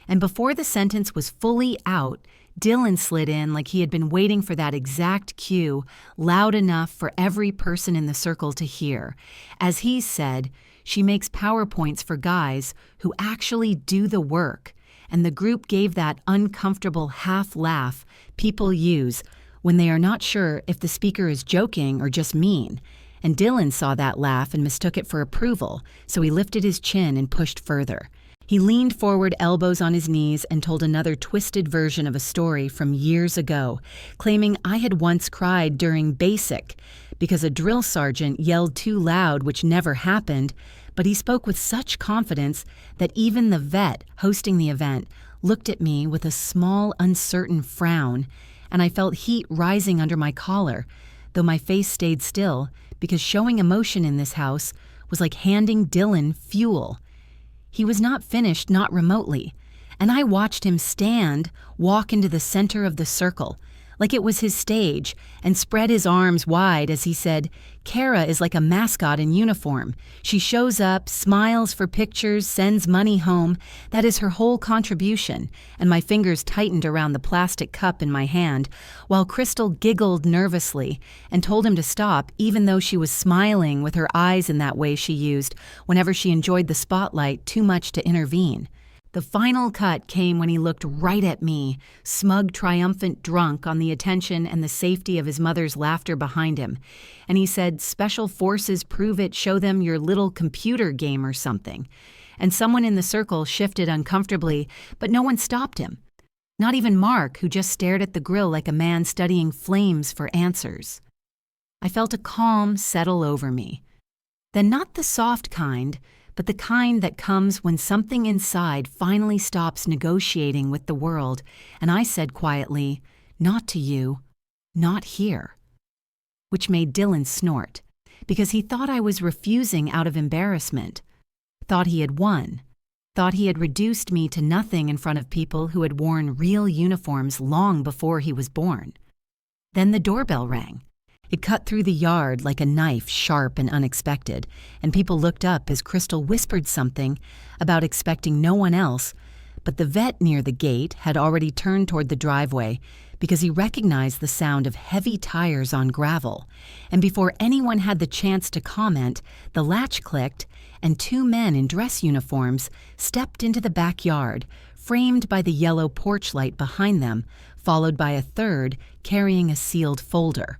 And before the sentence was fully out, Dylan slid in like he had been waiting for that exact cue, loud enough for every person in the circle to hear. As he said, she makes PowerPoints for guys who actually do the work, and the group gave that uncomfortable half laugh people use when they are not sure if the speaker is joking or just mean. And Dylan saw that laugh and mistook it for approval, so he lifted his chin and pushed further. He leaned forward, elbows on his knees, and told another twisted version of a story from years ago, claiming I had once cried during basic because a drill sergeant yelled too loud, which never happened, but he spoke with such confidence that even the vet hosting the event looked at me with a small, uncertain frown, and I felt heat rising under my collar, though my face stayed still because showing emotion in this house was like handing Dylan fuel. He was not finished, not remotely, and I watched him walk into the center of the circle, like it was his stage, and spread his arms wide as he said, "Kara is like a mascot in uniform. She shows up, smiles for pictures, sends money home. That is her whole contribution," and my fingers tightened around the plastic cup in my hand, while Crystal giggled nervously and told him to stop, even though she was smiling with her eyes in that way she used whenever she enjoyed the spotlight too much to intervene. The final cut came when he looked right at me, smug, triumphant, drunk on the attention and the safety of his mother's laughter behind him. And he said, "Special forces prove it, show them your little computer game or something." And someone in the circle shifted uncomfortably, but no one stopped him. Not even Mark, who just stared at the grill like a man studying flames for answers. I felt a calm settle over me. Then not the soft kind, but the kind that comes when something inside finally stops negotiating with the world, and I said quietly, "Not to you, not here," which made Dylan snort, because he thought I was refusing out of embarrassment, thought he had won, thought he had reduced me to nothing in front of people who had worn real uniforms long before he was born. Then the doorbell rang. It cut through the yard like a knife, sharp and unexpected, and people looked up as Crystal whispered something about expecting no one else, but the vet near the gate had already turned toward the driveway because he recognized the sound of heavy tires on gravel, and before anyone had the chance to comment, the latch clicked, and two men in dress uniforms stepped into the backyard, framed by the yellow porch light behind them, followed by a third carrying a sealed folder.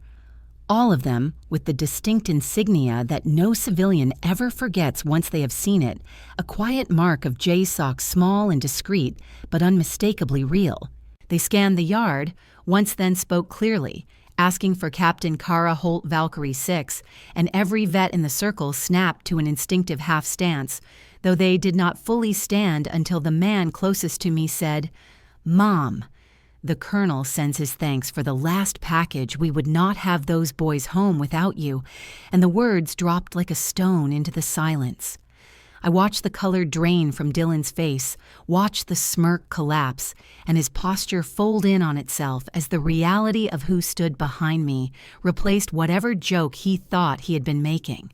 All of them with the distinct insignia that no civilian ever forgets once they have seen it, a quiet mark of JSOC, small and discreet, but unmistakably real. They scanned the yard, once then spoke clearly, asking for Captain Kara Holt Valkyrie 6, and every vet in the circle snapped to an instinctive half stance, though they did not fully stand until the man closest to me said, "Mom." The colonel sends his thanks for the last package. We would not have those boys home without you, and the words dropped like a stone into the silence. I watched the color drain from Dylan's face, watched the smirk collapse, and his posture fold in on itself as the reality of who stood behind me replaced whatever joke he thought he had been making.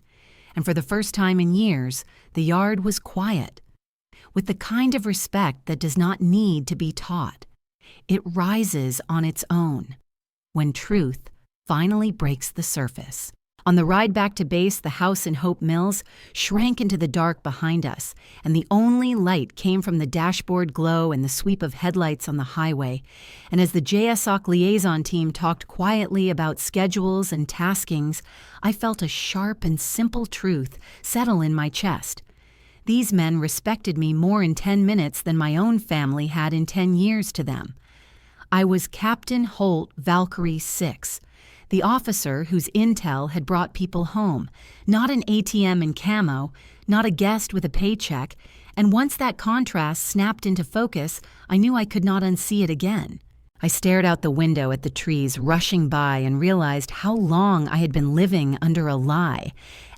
And for the first time in years, the yard was quiet, with the kind of respect that does not need to be taught. It rises on its own when truth finally breaks the surface. On the ride back to base, the house in Hope Mills shrank into the dark behind us, and the only light came from the dashboard glow and the sweep of headlights on the highway. And as the JSOC liaison team talked quietly about schedules and taskings, I felt a sharp and simple truth settle in my chest. These men respected me more in 10 minutes than my own family had in 10 years to them. I was Captain Holt Valkyrie 6, the officer whose intel had brought people home, not an ATM in camo, not a guest with a paycheck, and once that contrast snapped into focus, I knew I could not unsee it again. I stared out the window at the trees rushing by and realized how long I had been living under a lie,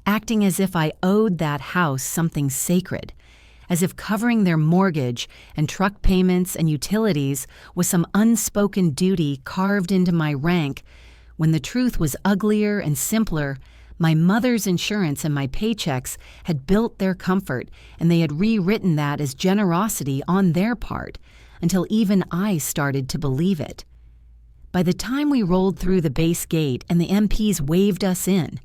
acting as if I owed that house something sacred, as if covering their mortgage and truck payments and utilities was some unspoken duty carved into my rank, when the truth was uglier and simpler. My mother's insurance and my paychecks had built their comfort, and they had rewritten that as generosity on their part, until even I started to believe it. By the time we rolled through the base gate and the MPs waved us in,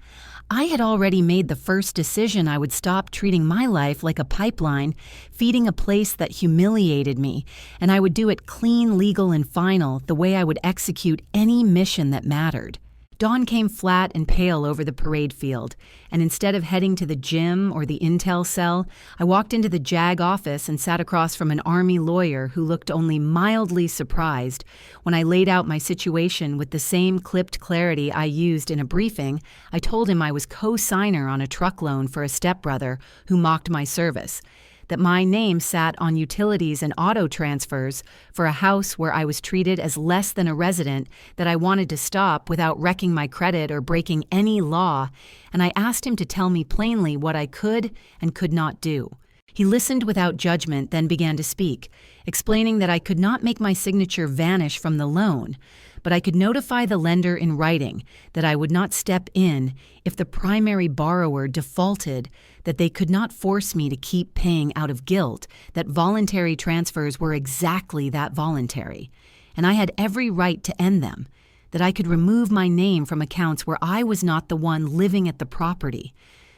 I had already made the first decision I would stop treating my life like a pipeline, feeding a place that humiliated me, and I would do it clean, legal, and final, the way I would execute any mission that mattered. Dawn came flat and pale over the parade field, and instead of heading to the gym or the intel cell, I walked into the JAG office and sat across from an Army lawyer who looked only mildly surprised when I laid out my situation with the same clipped clarity I used in a briefing. I told him I was co-signer on a truck loan for a stepbrother who mocked my service, that my name sat on utilities and auto transfers for a house where I was treated as less than a resident, that I wanted to stop without wrecking my credit or breaking any law, and I asked him to tell me plainly what I could and could not do. He listened without judgment, then began to speak, explaining that I could not make my signature vanish from the loan, but I could notify the lender in writing that I would not step in if the primary borrower defaulted, that they could not force me to keep paying out of guilt, that voluntary transfers were exactly that, voluntary, and I had every right to end them, that I could remove my name from accounts where I was not the one living at the property,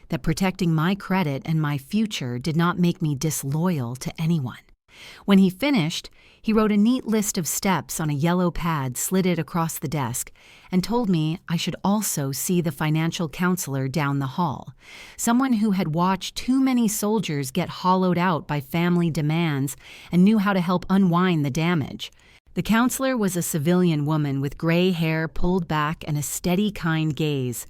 that protecting my credit and my future did not make me disloyal to anyone. When he finished, he wrote a neat list of steps on a yellow pad, slid it across the desk, and told me I should also see the financial counselor down the hall, someone who had watched too many soldiers get hollowed out by family demands and knew how to help unwind the damage. The counselor was a civilian woman with gray hair pulled back and a steady, kind gaze,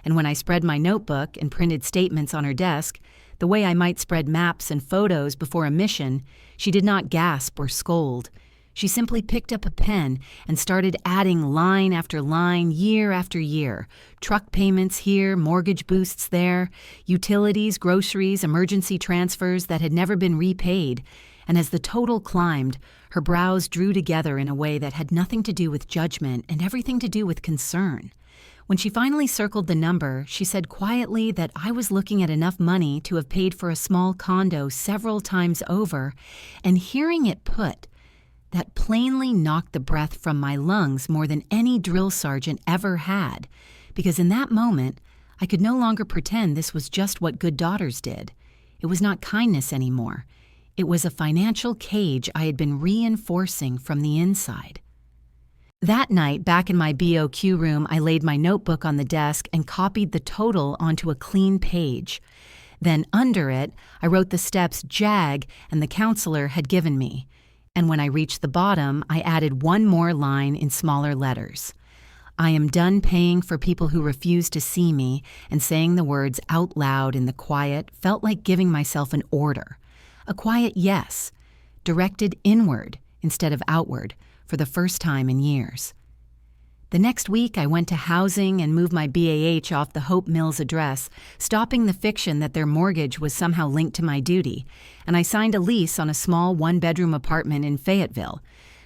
and when I spread my notebook and printed statements on her desk, the way I might spread maps and photos before a mission, she did not gasp or scold. She simply picked up a pen and started adding line after line, year after year. Truck payments here, mortgage boosts there, utilities, groceries, emergency transfers that had never been repaid. And as the total climbed, her brows drew together in a way that had nothing to do with judgment and everything to do with concern. When she finally circled the number, she said quietly that I was looking at enough money to have paid for a small condo several times over, and hearing it put, that plainly knocked the breath from my lungs more than any drill sergeant ever had, because in that moment, I could no longer pretend this was just what good daughters did. It was not kindness anymore. It was a financial cage I had been reinforcing from the inside. That night, back in my BOQ room, I laid my notebook on the desk and copied the total onto a clean page. Then under it, I wrote the steps JAG and the counselor had given me. And when I reached the bottom, I added one more line in smaller letters. I am done paying for people who refuse to see me, and saying the words out loud in the quiet felt like giving myself an order. A quiet yes, directed inward instead of outward for the first time in years. The next week, I went to housing and moved my BAH off the Hope Mills address, stopping the fiction that their mortgage was somehow linked to my duty, and I signed a lease on a small one-bedroom apartment in Fayetteville.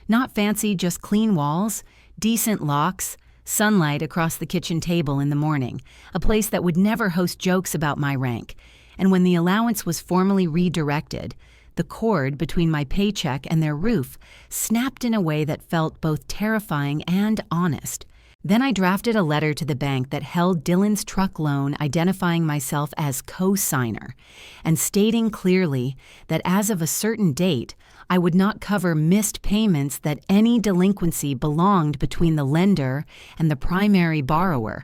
Not fancy, just clean walls, decent locks, sunlight across the kitchen table in the morning, a place that would never host jokes about my rank. And when the allowance was formally redirected, the cord between my paycheck and their roof snapped in a way that felt both terrifying and honest. Then I drafted a letter to the bank that held Dylan's truck loan, identifying myself as co-signer and stating clearly that as of a certain date, I would not cover missed payments, that any delinquency belonged between the lender and the primary borrower.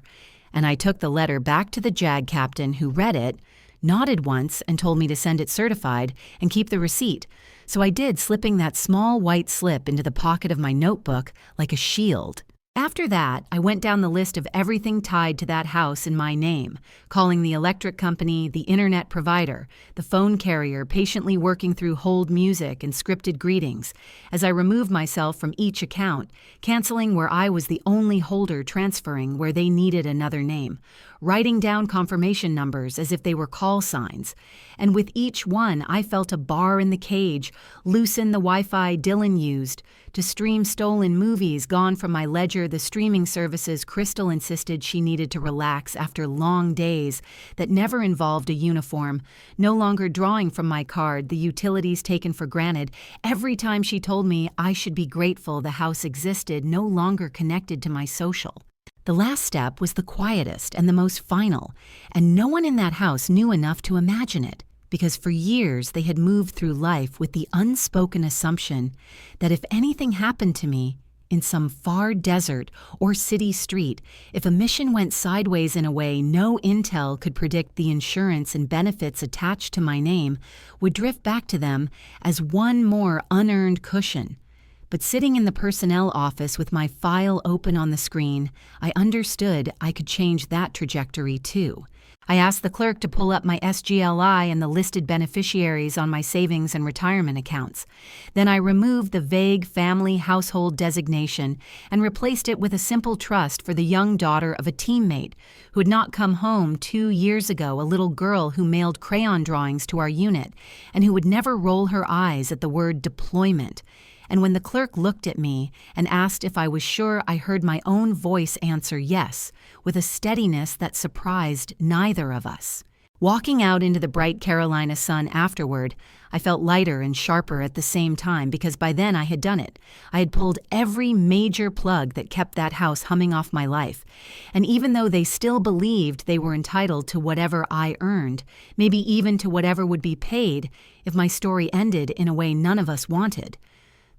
And I took the letter back to the JAG captain, who read it, nodded once and told me to send it certified and keep the receipt. So I did, slipping that small white slip into the pocket of my notebook like a shield. After that, I went down the list of everything tied to that house in my name, calling the electric company, the internet provider, the phone carrier, patiently working through hold music and scripted greetings, as I removed myself from each account, canceling where I was the only holder, transferring where they needed another name, writing down confirmation numbers as if they were call signs. And with each one, I felt a bar in the cage, loosen the Wi-Fi Dylan used to stream stolen movies gone from my ledger, the streaming services Crystal insisted she needed to relax after long days that never involved a uniform, no longer drawing from my card, the utilities taken for granted. Every time she told me I should be grateful the house existed, no longer connected to my social. The last step was the quietest and the most final, and no one in that house knew enough to imagine it, because for years they had moved through life with the unspoken assumption that if anything happened to me in some far desert or city street, if a mission went sideways in a way no intel could predict, the insurance and benefits attached to my name would drift back to them as one more unearned cushion. But sitting in the personnel office with my file open on the screen, I understood I could change that trajectory too. I asked the clerk to pull up my SGLI and the listed beneficiaries on my savings and retirement accounts. Then I removed the vague family household designation and replaced it with a simple trust for the young daughter of a teammate who had not come home 2 years ago, a little girl who mailed crayon drawings to our unit and who would never roll her eyes at the word deployment. And when the clerk looked at me and asked if I was sure, I heard my own voice answer yes, with a steadiness that surprised neither of us. Walking out into the bright Carolina sun afterward, I felt lighter and sharper at the same time, because by then I had done it. I had pulled every major plug that kept that house humming off my life. And even though they still believed they were entitled to whatever I earned, maybe even to whatever would be paid if my story ended in a way none of us wanted,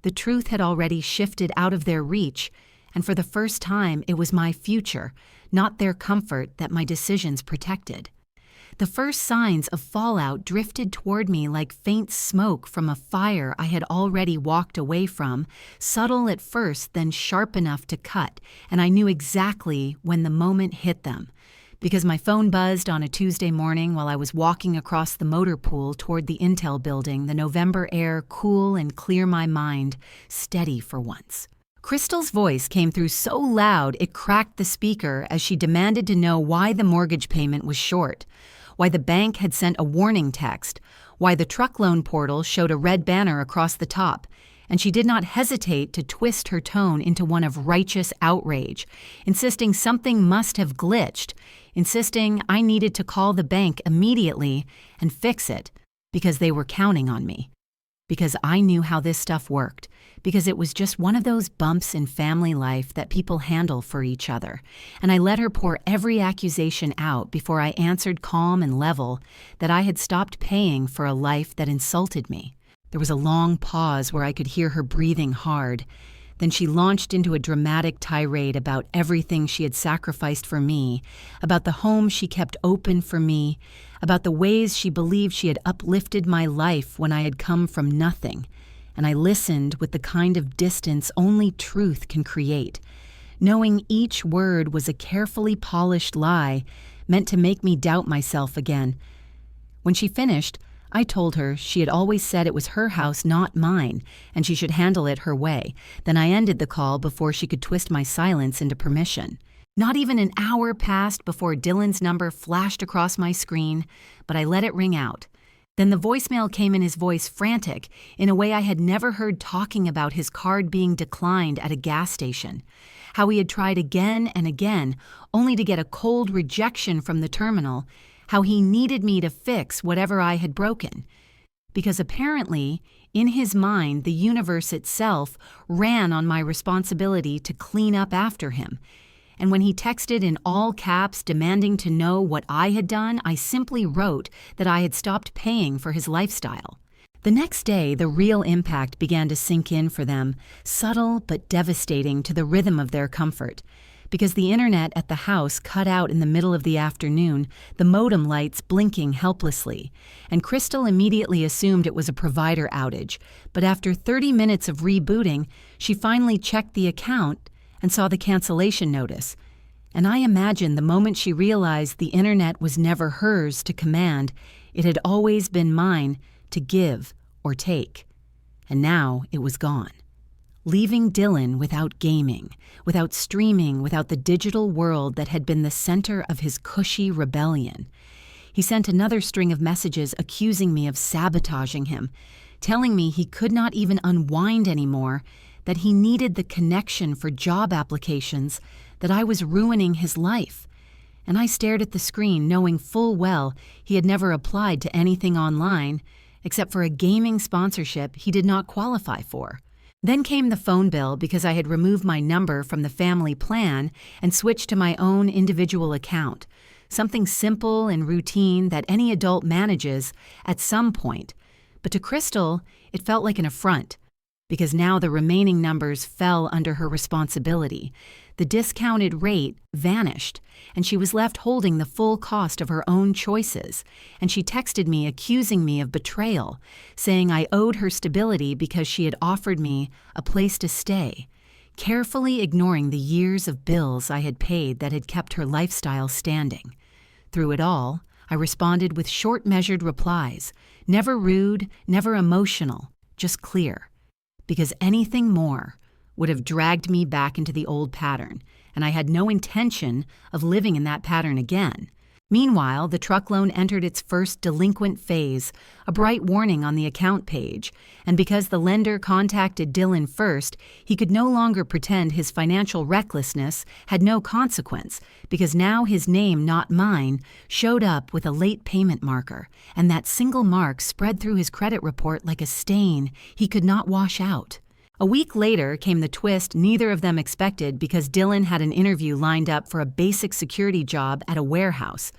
the truth had already shifted out of their reach, and for the first time it was my future, not their comfort, that my decisions protected. The first signs of fallout drifted toward me like faint smoke from a fire I had already walked away from, subtle at first, then sharp enough to cut, and I knew exactly when the moment hit them, because my phone buzzed on a Tuesday morning while I was walking across the motor pool toward the Intel building, the November air cool and clear, my mind steady for once. Crystal's voice came through so loud it cracked the speaker as she demanded to know why the mortgage payment was short, why the bank had sent a warning text, why the truck loan portal showed a red banner across the top, and she did not hesitate to twist her tone into one of righteous outrage, insisting something must have glitched, insisting I needed to call the bank immediately and fix it, because they were counting on me, because I knew how this stuff worked, because it was just one of those bumps in family life that people handle for each other, and I let her pour every accusation out before I answered calm and level that I had stopped paying for a life that insulted me. There was a long pause where I could hear her breathing hard. Then she launched into a dramatic tirade about everything she had sacrificed for me, about the home she kept open for me, about the ways she believed she had uplifted my life when I had come from nothing. And I listened with the kind of distance only truth can create, knowing each word was a carefully polished lie meant to make me doubt myself again. When she finished, I told her she had always said it was her house, not mine, and she should handle it her way. Then I ended the call before she could twist my silence into permission. Not even an hour passed before Dylan's number flashed across my screen, but I let it ring out. Then the voicemail came in, his voice frantic, in a way I had never heard, talking about his card being declined at a gas station, how he had tried again and again, only to get a cold rejection from the terminal, how he needed me to fix whatever I had broken. Because apparently, in his mind, the universe itself ran on my responsibility to clean up after him. And when he texted in all caps demanding to know what I had done, I simply wrote that I had stopped paying for his lifestyle. The next day, the real impact began to sink in for them, subtle but devastating to the rhythm of their comfort. Because the internet at the house cut out in the middle of the afternoon, the modem lights blinking helplessly, and Crystal immediately assumed it was a provider outage. But after 30 minutes of rebooting, she finally checked the account and saw the cancellation notice. And I imagine the moment she realized the internet was never hers to command, it had always been mine to give or take. And now it was gone, leaving Dylan without gaming, without streaming, without the digital world that had been the center of his cushy rebellion. He sent another string of messages accusing me of sabotaging him, telling me he could not even unwind anymore, that he needed the connection for job applications, that I was ruining his life. And I stared at the screen, knowing full well he had never applied to anything online, except for a gaming sponsorship he did not qualify for. Then came the phone bill because I had removed my number from the family plan and switched to my own individual account, something simple and routine that any adult manages at some point. But to Crystal, it felt like an affront, because now the remaining numbers fell under her responsibility. The discounted rate vanished, and she was left holding the full cost of her own choices. And she texted me accusing me of betrayal, saying I owed her stability because she had offered me a place to stay, carefully ignoring the years of bills I had paid that had kept her lifestyle standing. Through it all, I responded with short, measured replies, never rude, never emotional, just clear. Because anything more would have dragged me back into the old pattern, and I had no intention of living in that pattern again. Meanwhile, the truck loan entered its first delinquent phase, a bright warning on the account page, and because the lender contacted Dylan first, he could no longer pretend his financial recklessness had no consequence, because now his name, not mine, showed up with a late payment marker, and that single mark spread through his credit report like a stain he could not wash out. A week later came the twist neither of them expected, because Dylan had an interview lined up for a basic security job at a warehouse,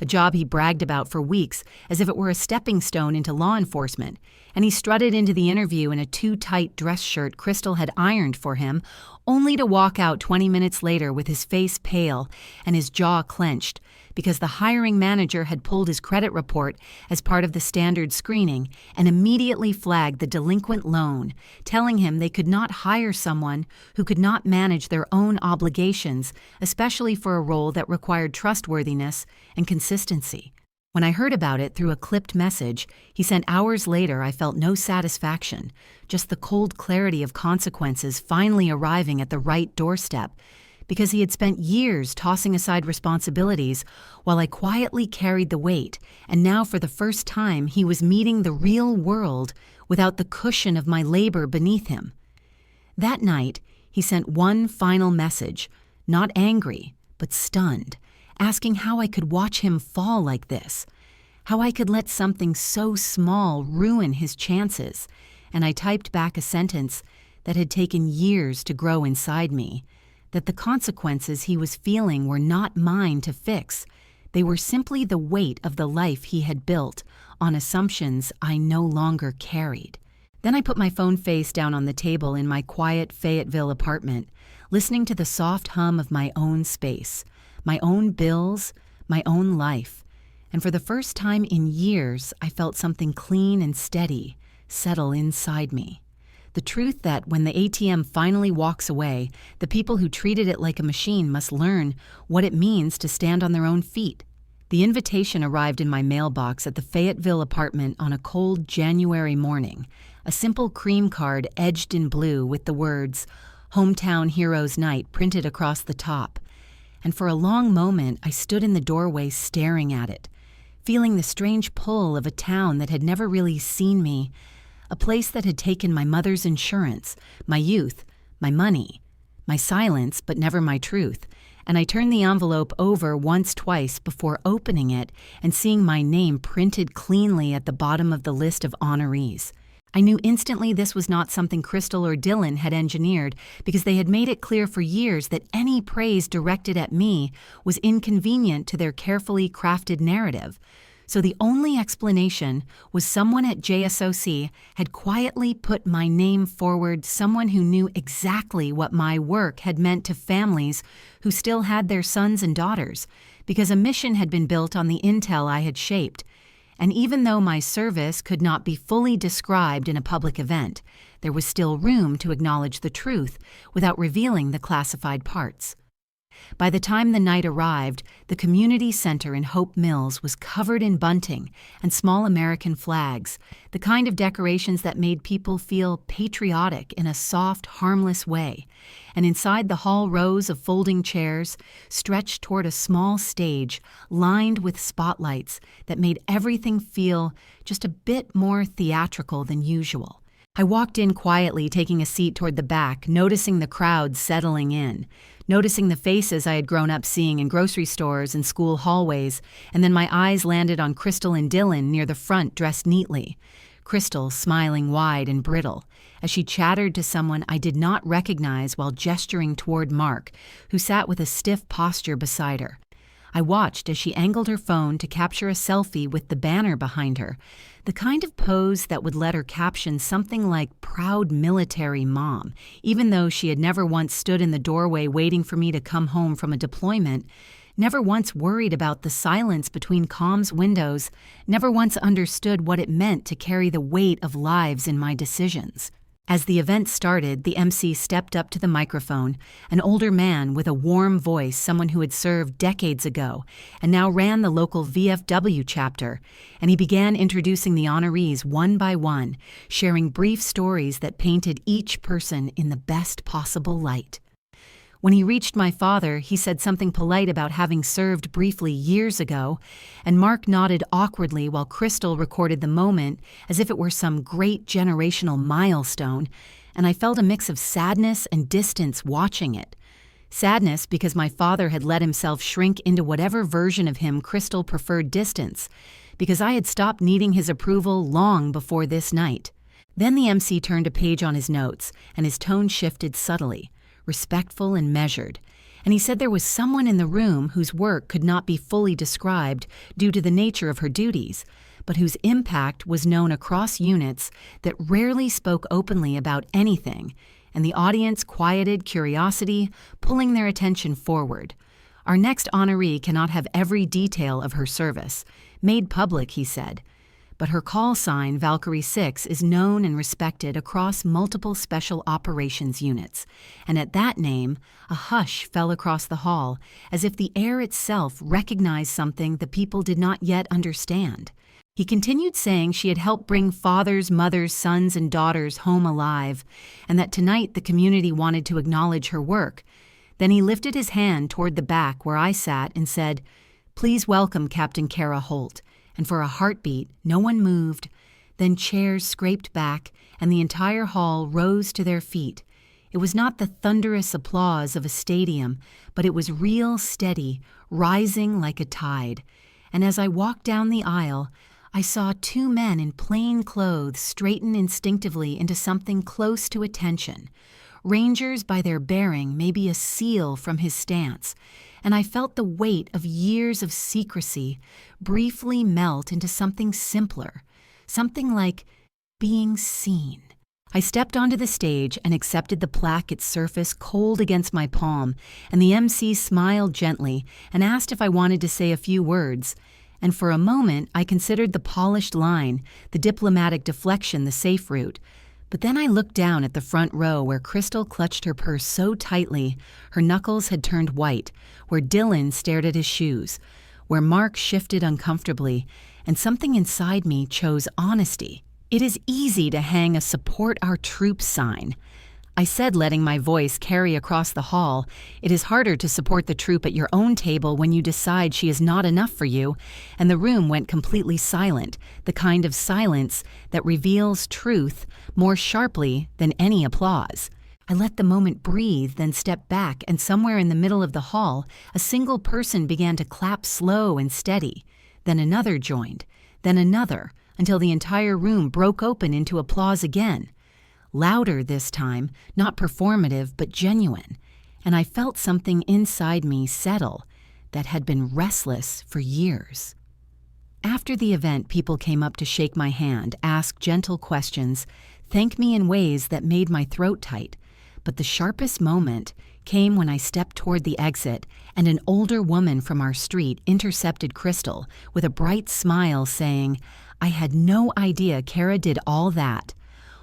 a job he bragged about for weeks as if it were a stepping stone into law enforcement, and he strutted into the interview in a too-tight dress shirt Crystal had ironed for him, only to walk out 20 minutes later with his face pale and his jaw clenched, because the hiring manager had pulled his credit report as part of the standard screening and immediately flagged the delinquent loan, telling him they could not hire someone who could not manage their own obligations, especially for a role that required trustworthiness and consistency. When I heard about it through a clipped message he sent hours later, I felt no satisfaction, just the cold clarity of consequences finally arriving at the right doorstep, because he had spent years tossing aside responsibilities while I quietly carried the weight, and now for the first time he was meeting the real world without the cushion of my labor beneath him. That night, he sent one final message, not angry, but stunned, asking how I could watch him fall like this, how I could let something so small ruin his chances, and I typed back a sentence that had taken years to grow inside me, that the consequences he was feeling were not mine to fix. They were simply the weight of the life he had built on assumptions I no longer carried. Then I put my phone face down on the table in my quiet Fayetteville apartment, listening to the soft hum of my own space, my own bills, my own life. And for the first time in years, I felt something clean and steady settle inside me. The truth that when the ATM finally walks away, the people who treated it like a machine must learn what it means to stand on their own feet. The invitation arrived in my mailbox at the Fayetteville apartment on a cold January morning, a simple cream card edged in blue with the words, "Hometown Heroes Night" printed across the top. And for a long moment, I stood in the doorway staring at it, feeling the strange pull of a town that had never really seen me, a place that had taken my mother's insurance, my youth, my money, my silence, but never my truth. And I turned the envelope over twice before opening it and seeing my name printed cleanly at the bottom of the list of honorees. I knew instantly this was not something Crystal or Dylan had engineered, because they had made it clear for years that any praise directed at me was inconvenient to their carefully crafted narrative. So the only explanation was someone at JSOC had quietly put my name forward, someone who knew exactly what my work had meant to families who still had their sons and daughters, because a mission had been built on the intel I had shaped. And even though my service could not be fully described in a public event, there was still room to acknowledge the truth without revealing the classified parts. By the time the night arrived, the community center in Hope Mills was covered in bunting and small American flags, the kind of decorations that made people feel patriotic in a soft, harmless way. And inside the hall, rows of folding chairs stretched toward a small stage lined with spotlights that made everything feel just a bit more theatrical than usual. I walked in quietly, taking a seat toward the back, noticing the crowd settling in, noticing the faces I had grown up seeing in grocery stores and school hallways, and then my eyes landed on Crystal and Dylan near the front, dressed neatly. Crystal smiling wide and brittle, as she chattered to someone I did not recognize while gesturing toward Mark, who sat with a stiff posture beside her. I watched as she angled her phone to capture a selfie with the banner behind her, the kind of pose that would let her caption something like "proud military mom," even though she had never once stood in the doorway waiting for me to come home from a deployment, never once worried about the silence between comms windows, never once understood what it meant to carry the weight of lives in my decisions. As the event started, the MC stepped up to the microphone, an older man with a warm voice, someone who had served decades ago and now ran the local VFW chapter, and he began introducing the honorees one by one, sharing brief stories that painted each person in the best possible light. When he reached my father, he said something polite about having served briefly years ago, and Mark nodded awkwardly while Crystal recorded the moment as if it were some great generational milestone, and I felt a mix of sadness and distance watching it. Sadness because my father had let himself shrink into whatever version of him Crystal preferred distance, because I had stopped needing his approval long before this night. Then the MC turned a page on his notes, and his tone shifted subtly, respectful and measured, and he said there was someone in the room whose work could not be fully described due to the nature of her duties, but whose impact was known across units that rarely spoke openly about anything, and the audience quieted curiosity, pulling their attention forward. Our next honoree cannot have every detail of her service made public, he said, but her call sign, Valkyrie 6, is known and respected across multiple special operations units, and at that name, a hush fell across the hall, as if the air itself recognized something the people did not yet understand. He continued saying she had helped bring fathers, mothers, sons, and daughters home alive, and that tonight the community wanted to acknowledge her work. Then he lifted his hand toward the back where I sat and said, "Please welcome Captain Kara Holt." And for a heartbeat, no one moved. Then chairs scraped back, and the entire hall rose to their feet. It was not the thunderous applause of a stadium, but it was real, steady, rising like a tide. And as I walked down the aisle, I saw two men in plain clothes straighten instinctively into something close to attention. Rangers by their bearing, maybe a SEAL from his stance, and I felt the weight of years of secrecy briefly melt into something simpler, something like being seen. I stepped onto the stage and accepted the plaque, its surface cold against my palm, and the MC smiled gently and asked if I wanted to say a few words. And for a moment, I considered the polished line, the diplomatic deflection, the safe route. But then I looked down at the front row where Crystal clutched her purse so tightly her knuckles had turned white, where Dylan stared at his shoes, where Mark shifted uncomfortably, and something inside me chose honesty. It is easy to hang a "Support Our Troops" sign, I said, letting my voice carry across the hall. It is harder to support the troop at your own table when you decide she is not enough for you, and the room went completely silent, the kind of silence that reveals truth more sharply than any applause. I let the moment breathe, then stepped back, and somewhere in the middle of the hall, a single person began to clap slow and steady. Then another joined, then another, until the entire room broke open into applause again. Louder this time, not performative but genuine, and I felt something inside me settle that had been restless for years. After the event, people came up to shake my hand, ask gentle questions, thank me in ways that made my throat tight. But the sharpest moment came when I stepped toward the exit and an older woman from our street intercepted Crystal with a bright smile saying, "I had no idea Kara did all that.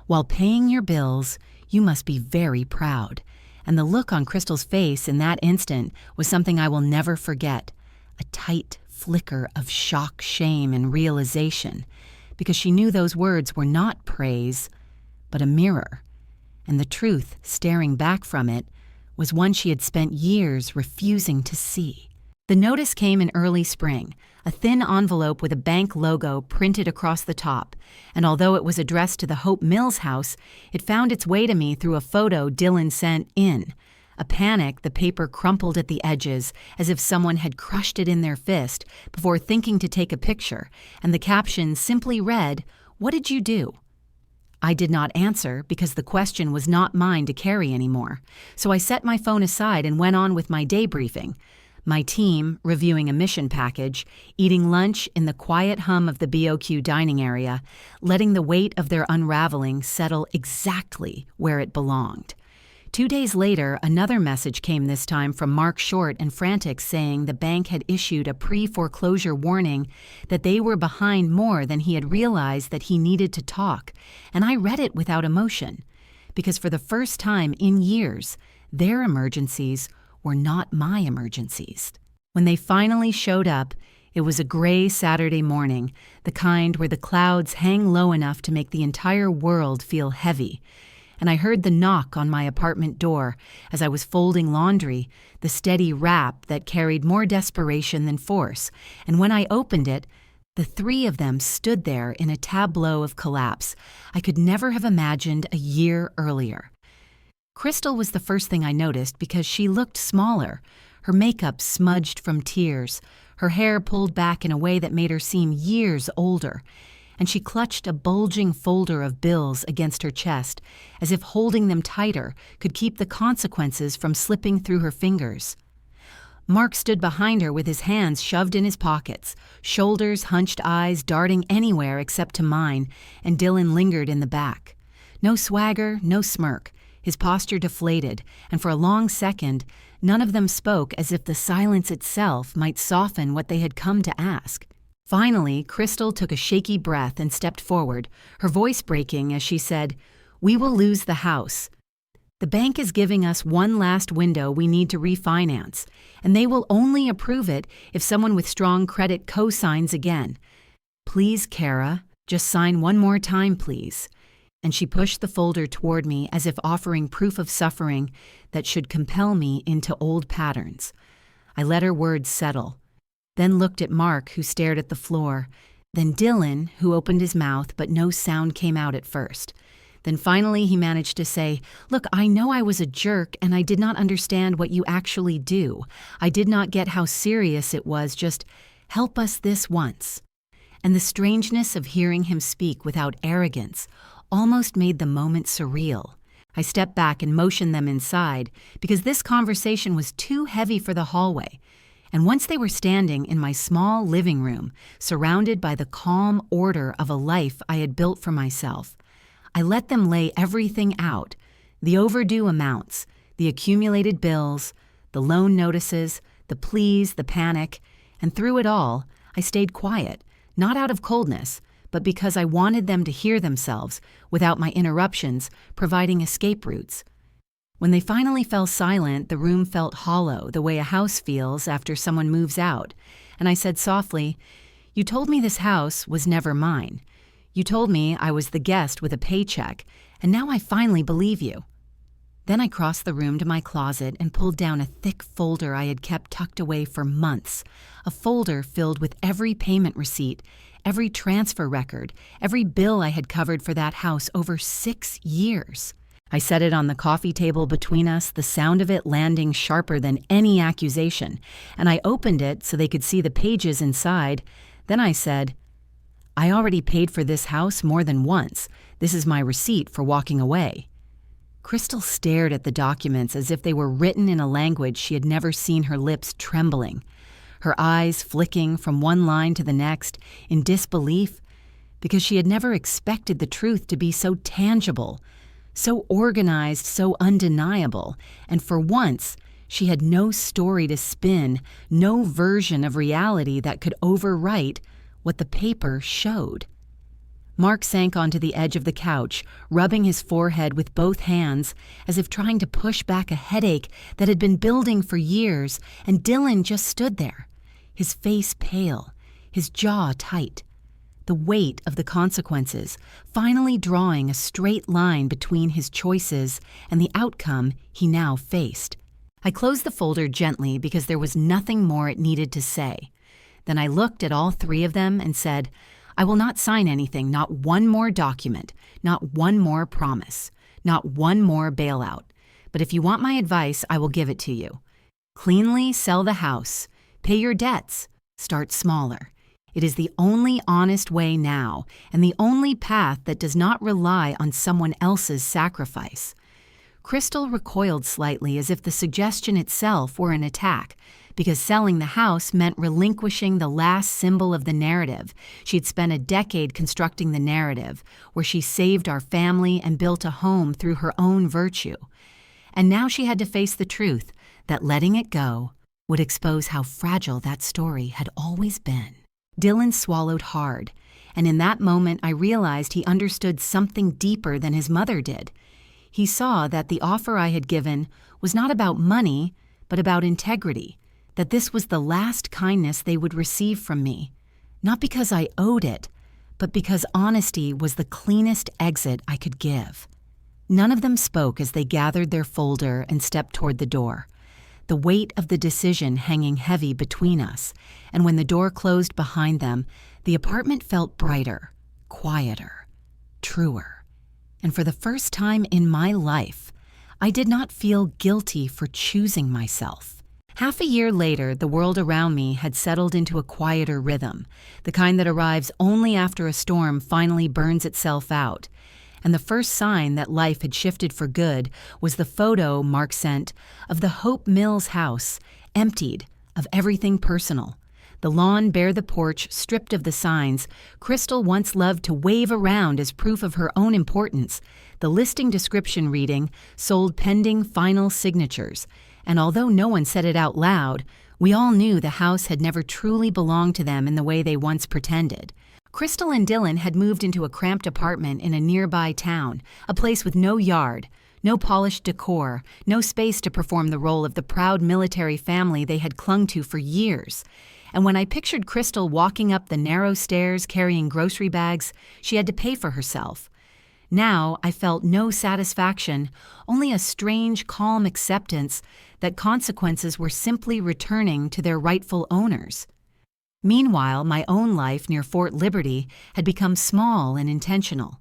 While paying your bills, you must be very proud." And the look on Crystal's face in that instant was something I will never forget, a tight flicker of shock, shame, and realization, because she knew those words were not praise, but a mirror, and the truth staring back from it was one she had spent years refusing to see. The notice came in early spring, a thin envelope with a bank logo printed across the top, and although it was addressed to the Hope Mills house, it found its way to me through a photo Dylan sent in. A panic, the paper crumpled at the edges, as if someone had crushed it in their fist before thinking to take a picture, and the caption simply read, "What did you do?" I did not answer because the question was not mine to carry anymore, so I set my phone aside and went on with my day briefing. My team, reviewing a mission package, eating lunch in the quiet hum of the BOQ dining area, letting the weight of their unraveling settle exactly where it belonged. 2 days later, another message came, this time from Mark, short and frantic, saying the bank had issued a pre-foreclosure warning that they were behind more than he had realized that he needed to talk, and I read it without emotion, because for the first time in years, their emergencies were not my emergencies. When they finally showed up, it was a gray Saturday morning, the kind where the clouds hang low enough to make the entire world feel heavy. And I heard the knock on my apartment door as I was folding laundry, the steady rap that carried more desperation than force. And when I opened it, the three of them stood there in a tableau of collapse I could never have imagined a year earlier. Crystal was the first thing I noticed because she looked smaller, her makeup smudged from tears, her hair pulled back in a way that made her seem years older, and she clutched a bulging folder of bills against her chest, as if holding them tighter could keep the consequences from slipping through her fingers. Mark stood behind her with his hands shoved in his pockets, shoulders hunched, eyes darting anywhere except to mine, and Dylan lingered in the back. No swagger, no smirk, his posture deflated, and for a long second, none of them spoke, as if the silence itself might soften what they had come to ask. Finally, Crystal took a shaky breath and stepped forward, her voice breaking as she said, "We will lose the house. The bank is giving us one last window we need to refinance, and they will only approve it if someone with strong credit co-signs again. Please, Kara, just sign one more time, please." And she pushed the folder toward me as if offering proof of suffering that should compel me into old patterns. I let her words settle, then looked at Mark, who stared at the floor, then Dylan, who opened his mouth but no sound came out at first. Then finally he managed to say, "Look, I know I was a jerk and I did not understand what you actually do. I did not get how serious it was, just help us this once." And the strangeness of hearing him speak without arrogance almost made the moment surreal. I stepped back and motioned them inside because this conversation was too heavy for the hallway. And once they were standing in my small living room, surrounded by the calm order of a life I had built for myself, I let them lay everything out, the overdue amounts, the accumulated bills, the loan notices, the pleas, the panic, and through it all, I stayed quiet, not out of coldness, but because I wanted them to hear themselves, without my interruptions, providing escape routes. When they finally fell silent, the room felt hollow, the way a house feels after someone moves out, and I said softly, "You told me this house was never mine. You told me I was the guest with a paycheck, and now I finally believe you." Then I crossed the room to my closet and pulled down a thick folder I had kept tucked away for months, a folder filled with every payment receipt, every transfer record, every bill I had covered for that house over 6 years. I set it on the coffee table between us, the sound of it landing sharper than any accusation, and I opened it so they could see the pages inside. Then I said, "I already paid for this house more than once. This is my receipt for walking away." Crystal stared at the documents as if they were written in a language she had never seen, her lips trembling, her eyes flicking from one line to the next in disbelief, because she had never expected the truth to be so tangible, so organized, so undeniable, and for once, she had no story to spin, no version of reality that could overwrite what the paper showed. Mark sank onto the edge of the couch, rubbing his forehead with both hands, as if trying to push back a headache that had been building for years, and Dylan just stood there, his face pale, his jaw tight, the weight of the consequences finally drawing a straight line between his choices and the outcome he now faced. I closed the folder gently because there was nothing more it needed to say. Then I looked at all three of them and said, "I will not sign anything, not one more document, not one more promise, not one more bailout. But if you want my advice, I will give it to you. Cleanly sell the house, pay your debts, start smaller. It is the only honest way now, and the only path that does not rely on someone else's sacrifice." Crystal recoiled slightly as if the suggestion itself were an attack, because selling the house meant relinquishing the last symbol of the narrative. She'd spent a decade constructing the narrative, where she saved our family and built a home through her own virtue. And now she had to face the truth that letting it go would expose how fragile that story had always been. Dylan swallowed hard, and in that moment I realized he understood something deeper than his mother did. He saw that the offer I had given was not about money, but about integrity, that this was the last kindness they would receive from me, not because I owed it, but because honesty was the cleanest exit I could give. None of them spoke as they gathered their folder and stepped toward the door, the weight of the decision hanging heavy between us, and when the door closed behind them, the apartment felt brighter, quieter, truer. And for the first time in my life, I did not feel guilty for choosing myself. Half a year later, the world around me had settled into a quieter rhythm, the kind that arrives only after a storm finally burns itself out. And the first sign that life had shifted for good was the photo Mark sent of the Hope Mills house, emptied of everything personal. The lawn bare the porch, stripped of the signs Crystal once loved to wave around as proof of her own importance. The listing description reading, "Sold pending final signatures." And although no one said it out loud, we all knew the house had never truly belonged to them in the way they once pretended. Crystal and Dylan had moved into a cramped apartment in a nearby town, a place with no yard, no polished decor, no space to perform the role of the proud military family they had clung to for years. And when I pictured Crystal walking up the narrow stairs carrying grocery bags, she had to pay for herself. Now I felt no satisfaction, only a strange, calm acceptance that consequences were simply returning to their rightful owners. Meanwhile, my own life near Fort Liberty had become small and intentional.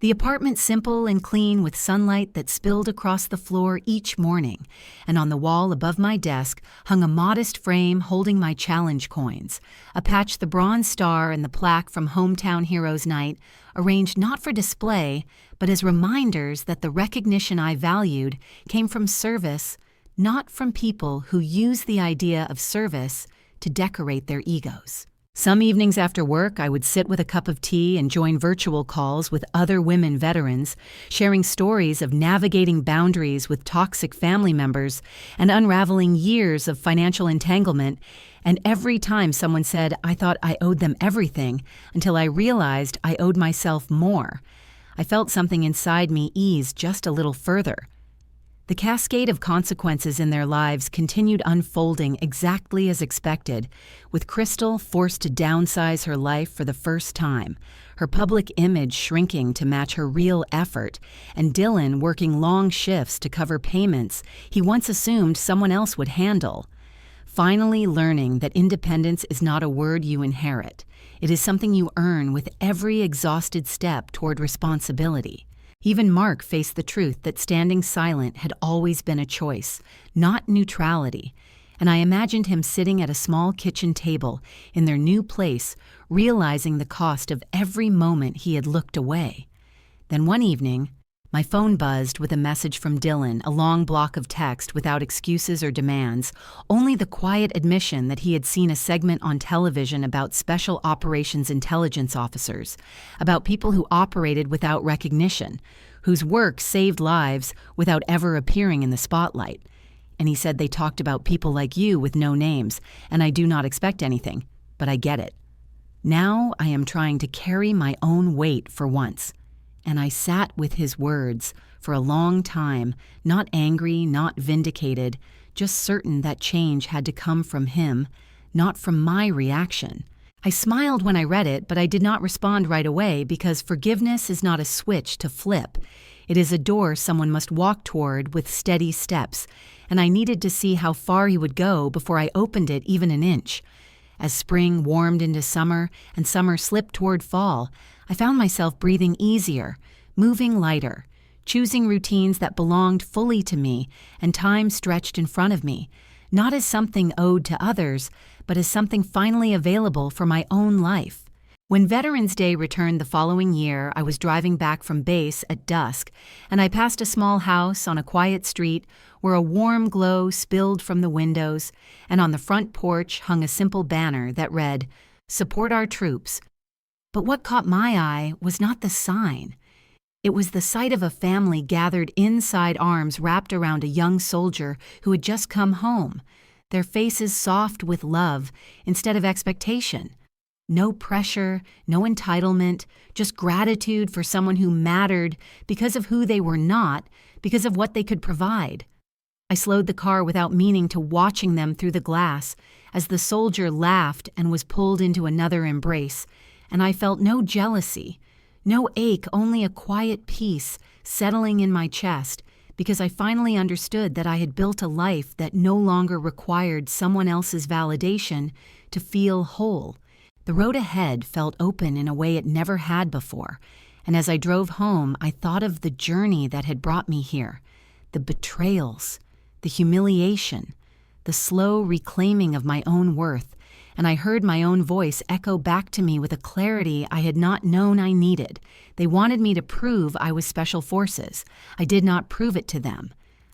The apartment simple and clean with sunlight that spilled across the floor each morning, and on the wall above my desk hung a modest frame holding my challenge coins, a patch the Bronze Star and the plaque from Hometown Heroes Night, arranged not for display, but as reminders that the recognition I valued came from service, not from people who use the idea of service to decorate their egos. Some evenings after work, I would sit with a cup of tea and join virtual calls with other women veterans, sharing stories of navigating boundaries with toxic family members and unraveling years of financial entanglement. And every time someone said, I thought I owed them everything, until I realized I owed myself more. I felt something inside me ease just a little further. The cascade of consequences in their lives continued unfolding exactly as expected, with Crystal forced to downsize her life for the first time, her public image shrinking to match her real effort, and Dylan working long shifts to cover payments he once assumed someone else would handle. Finally learning that independence is not a word you inherit. It is something you earn with every exhausted step toward responsibility. Even Mark faced the truth that standing silent had always been a choice, not neutrality, and I imagined him sitting at a small kitchen table in their new place, realizing the cost of every moment he had looked away. Then one evening, my phone buzzed with a message from Dylan, a long block of text without excuses or demands, only the quiet admission that he had seen a segment on television about special operations intelligence officers, about people who operated without recognition, whose work saved lives without ever appearing in the spotlight. And he said they talked about people like you with no names, and I do not expect anything, but I get it. Now I am trying to carry my own weight for once. And I sat with his words for a long time, not angry, not vindicated, just certain that change had to come from him, not from my reaction. I smiled when I read it, but I did not respond right away because forgiveness is not a switch to flip. It is a door someone must walk toward with steady steps, and I needed to see how far he would go before I opened it even an inch. As spring warmed into summer and summer slipped toward fall, I found myself breathing easier, moving lighter, choosing routines that belonged fully to me and time stretched in front of me, not as something owed to others, but as something finally available for my own life. When Veterans Day returned the following year, I was driving back from base at dusk, and I passed a small house on a quiet street where a warm glow spilled from the windows, and on the front porch hung a simple banner that read, "Support our troops." But what caught my eye was not the sign. It was the sight of a family gathered inside arms wrapped around a young soldier who had just come home, their faces soft with love instead of expectation. No pressure, no entitlement, just gratitude for someone who mattered because of who they were not, because of what they could provide. I slowed the car without meaning to, watching them through the glass as the soldier laughed and was pulled into another embrace, and I felt no jealousy, no ache, only a quiet peace settling in my chest because I finally understood that I had built a life that no longer required someone else's validation to feel whole. The road ahead felt open in a way it never had before, and as I drove home, I thought of the journey that had brought me here, the betrayals, the humiliation, the slow reclaiming of my own worth, and I heard my own voice echo back to me with a clarity I had not known I needed. They wanted me to prove I was Special Forces. I did not prove it to them.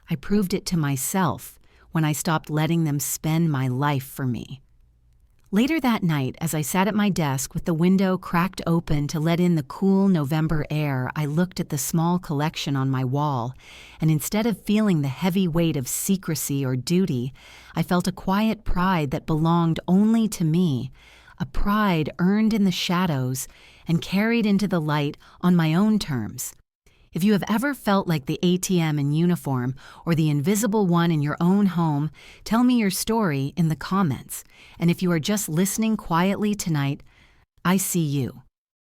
I proved it to myself when I stopped letting them spend my life for me. Later that night, as I sat at my desk with the window cracked open to let in the cool November air, I looked at the small collection on my wall, and instead of feeling the heavy weight of secrecy or duty, I felt a quiet pride that belonged only to me, a pride earned in the shadows and carried into the light on my own terms. If you have ever felt like the ATM in uniform or the invisible one in your own home, tell me your story in the comments. And if you are just listening quietly tonight, I see you.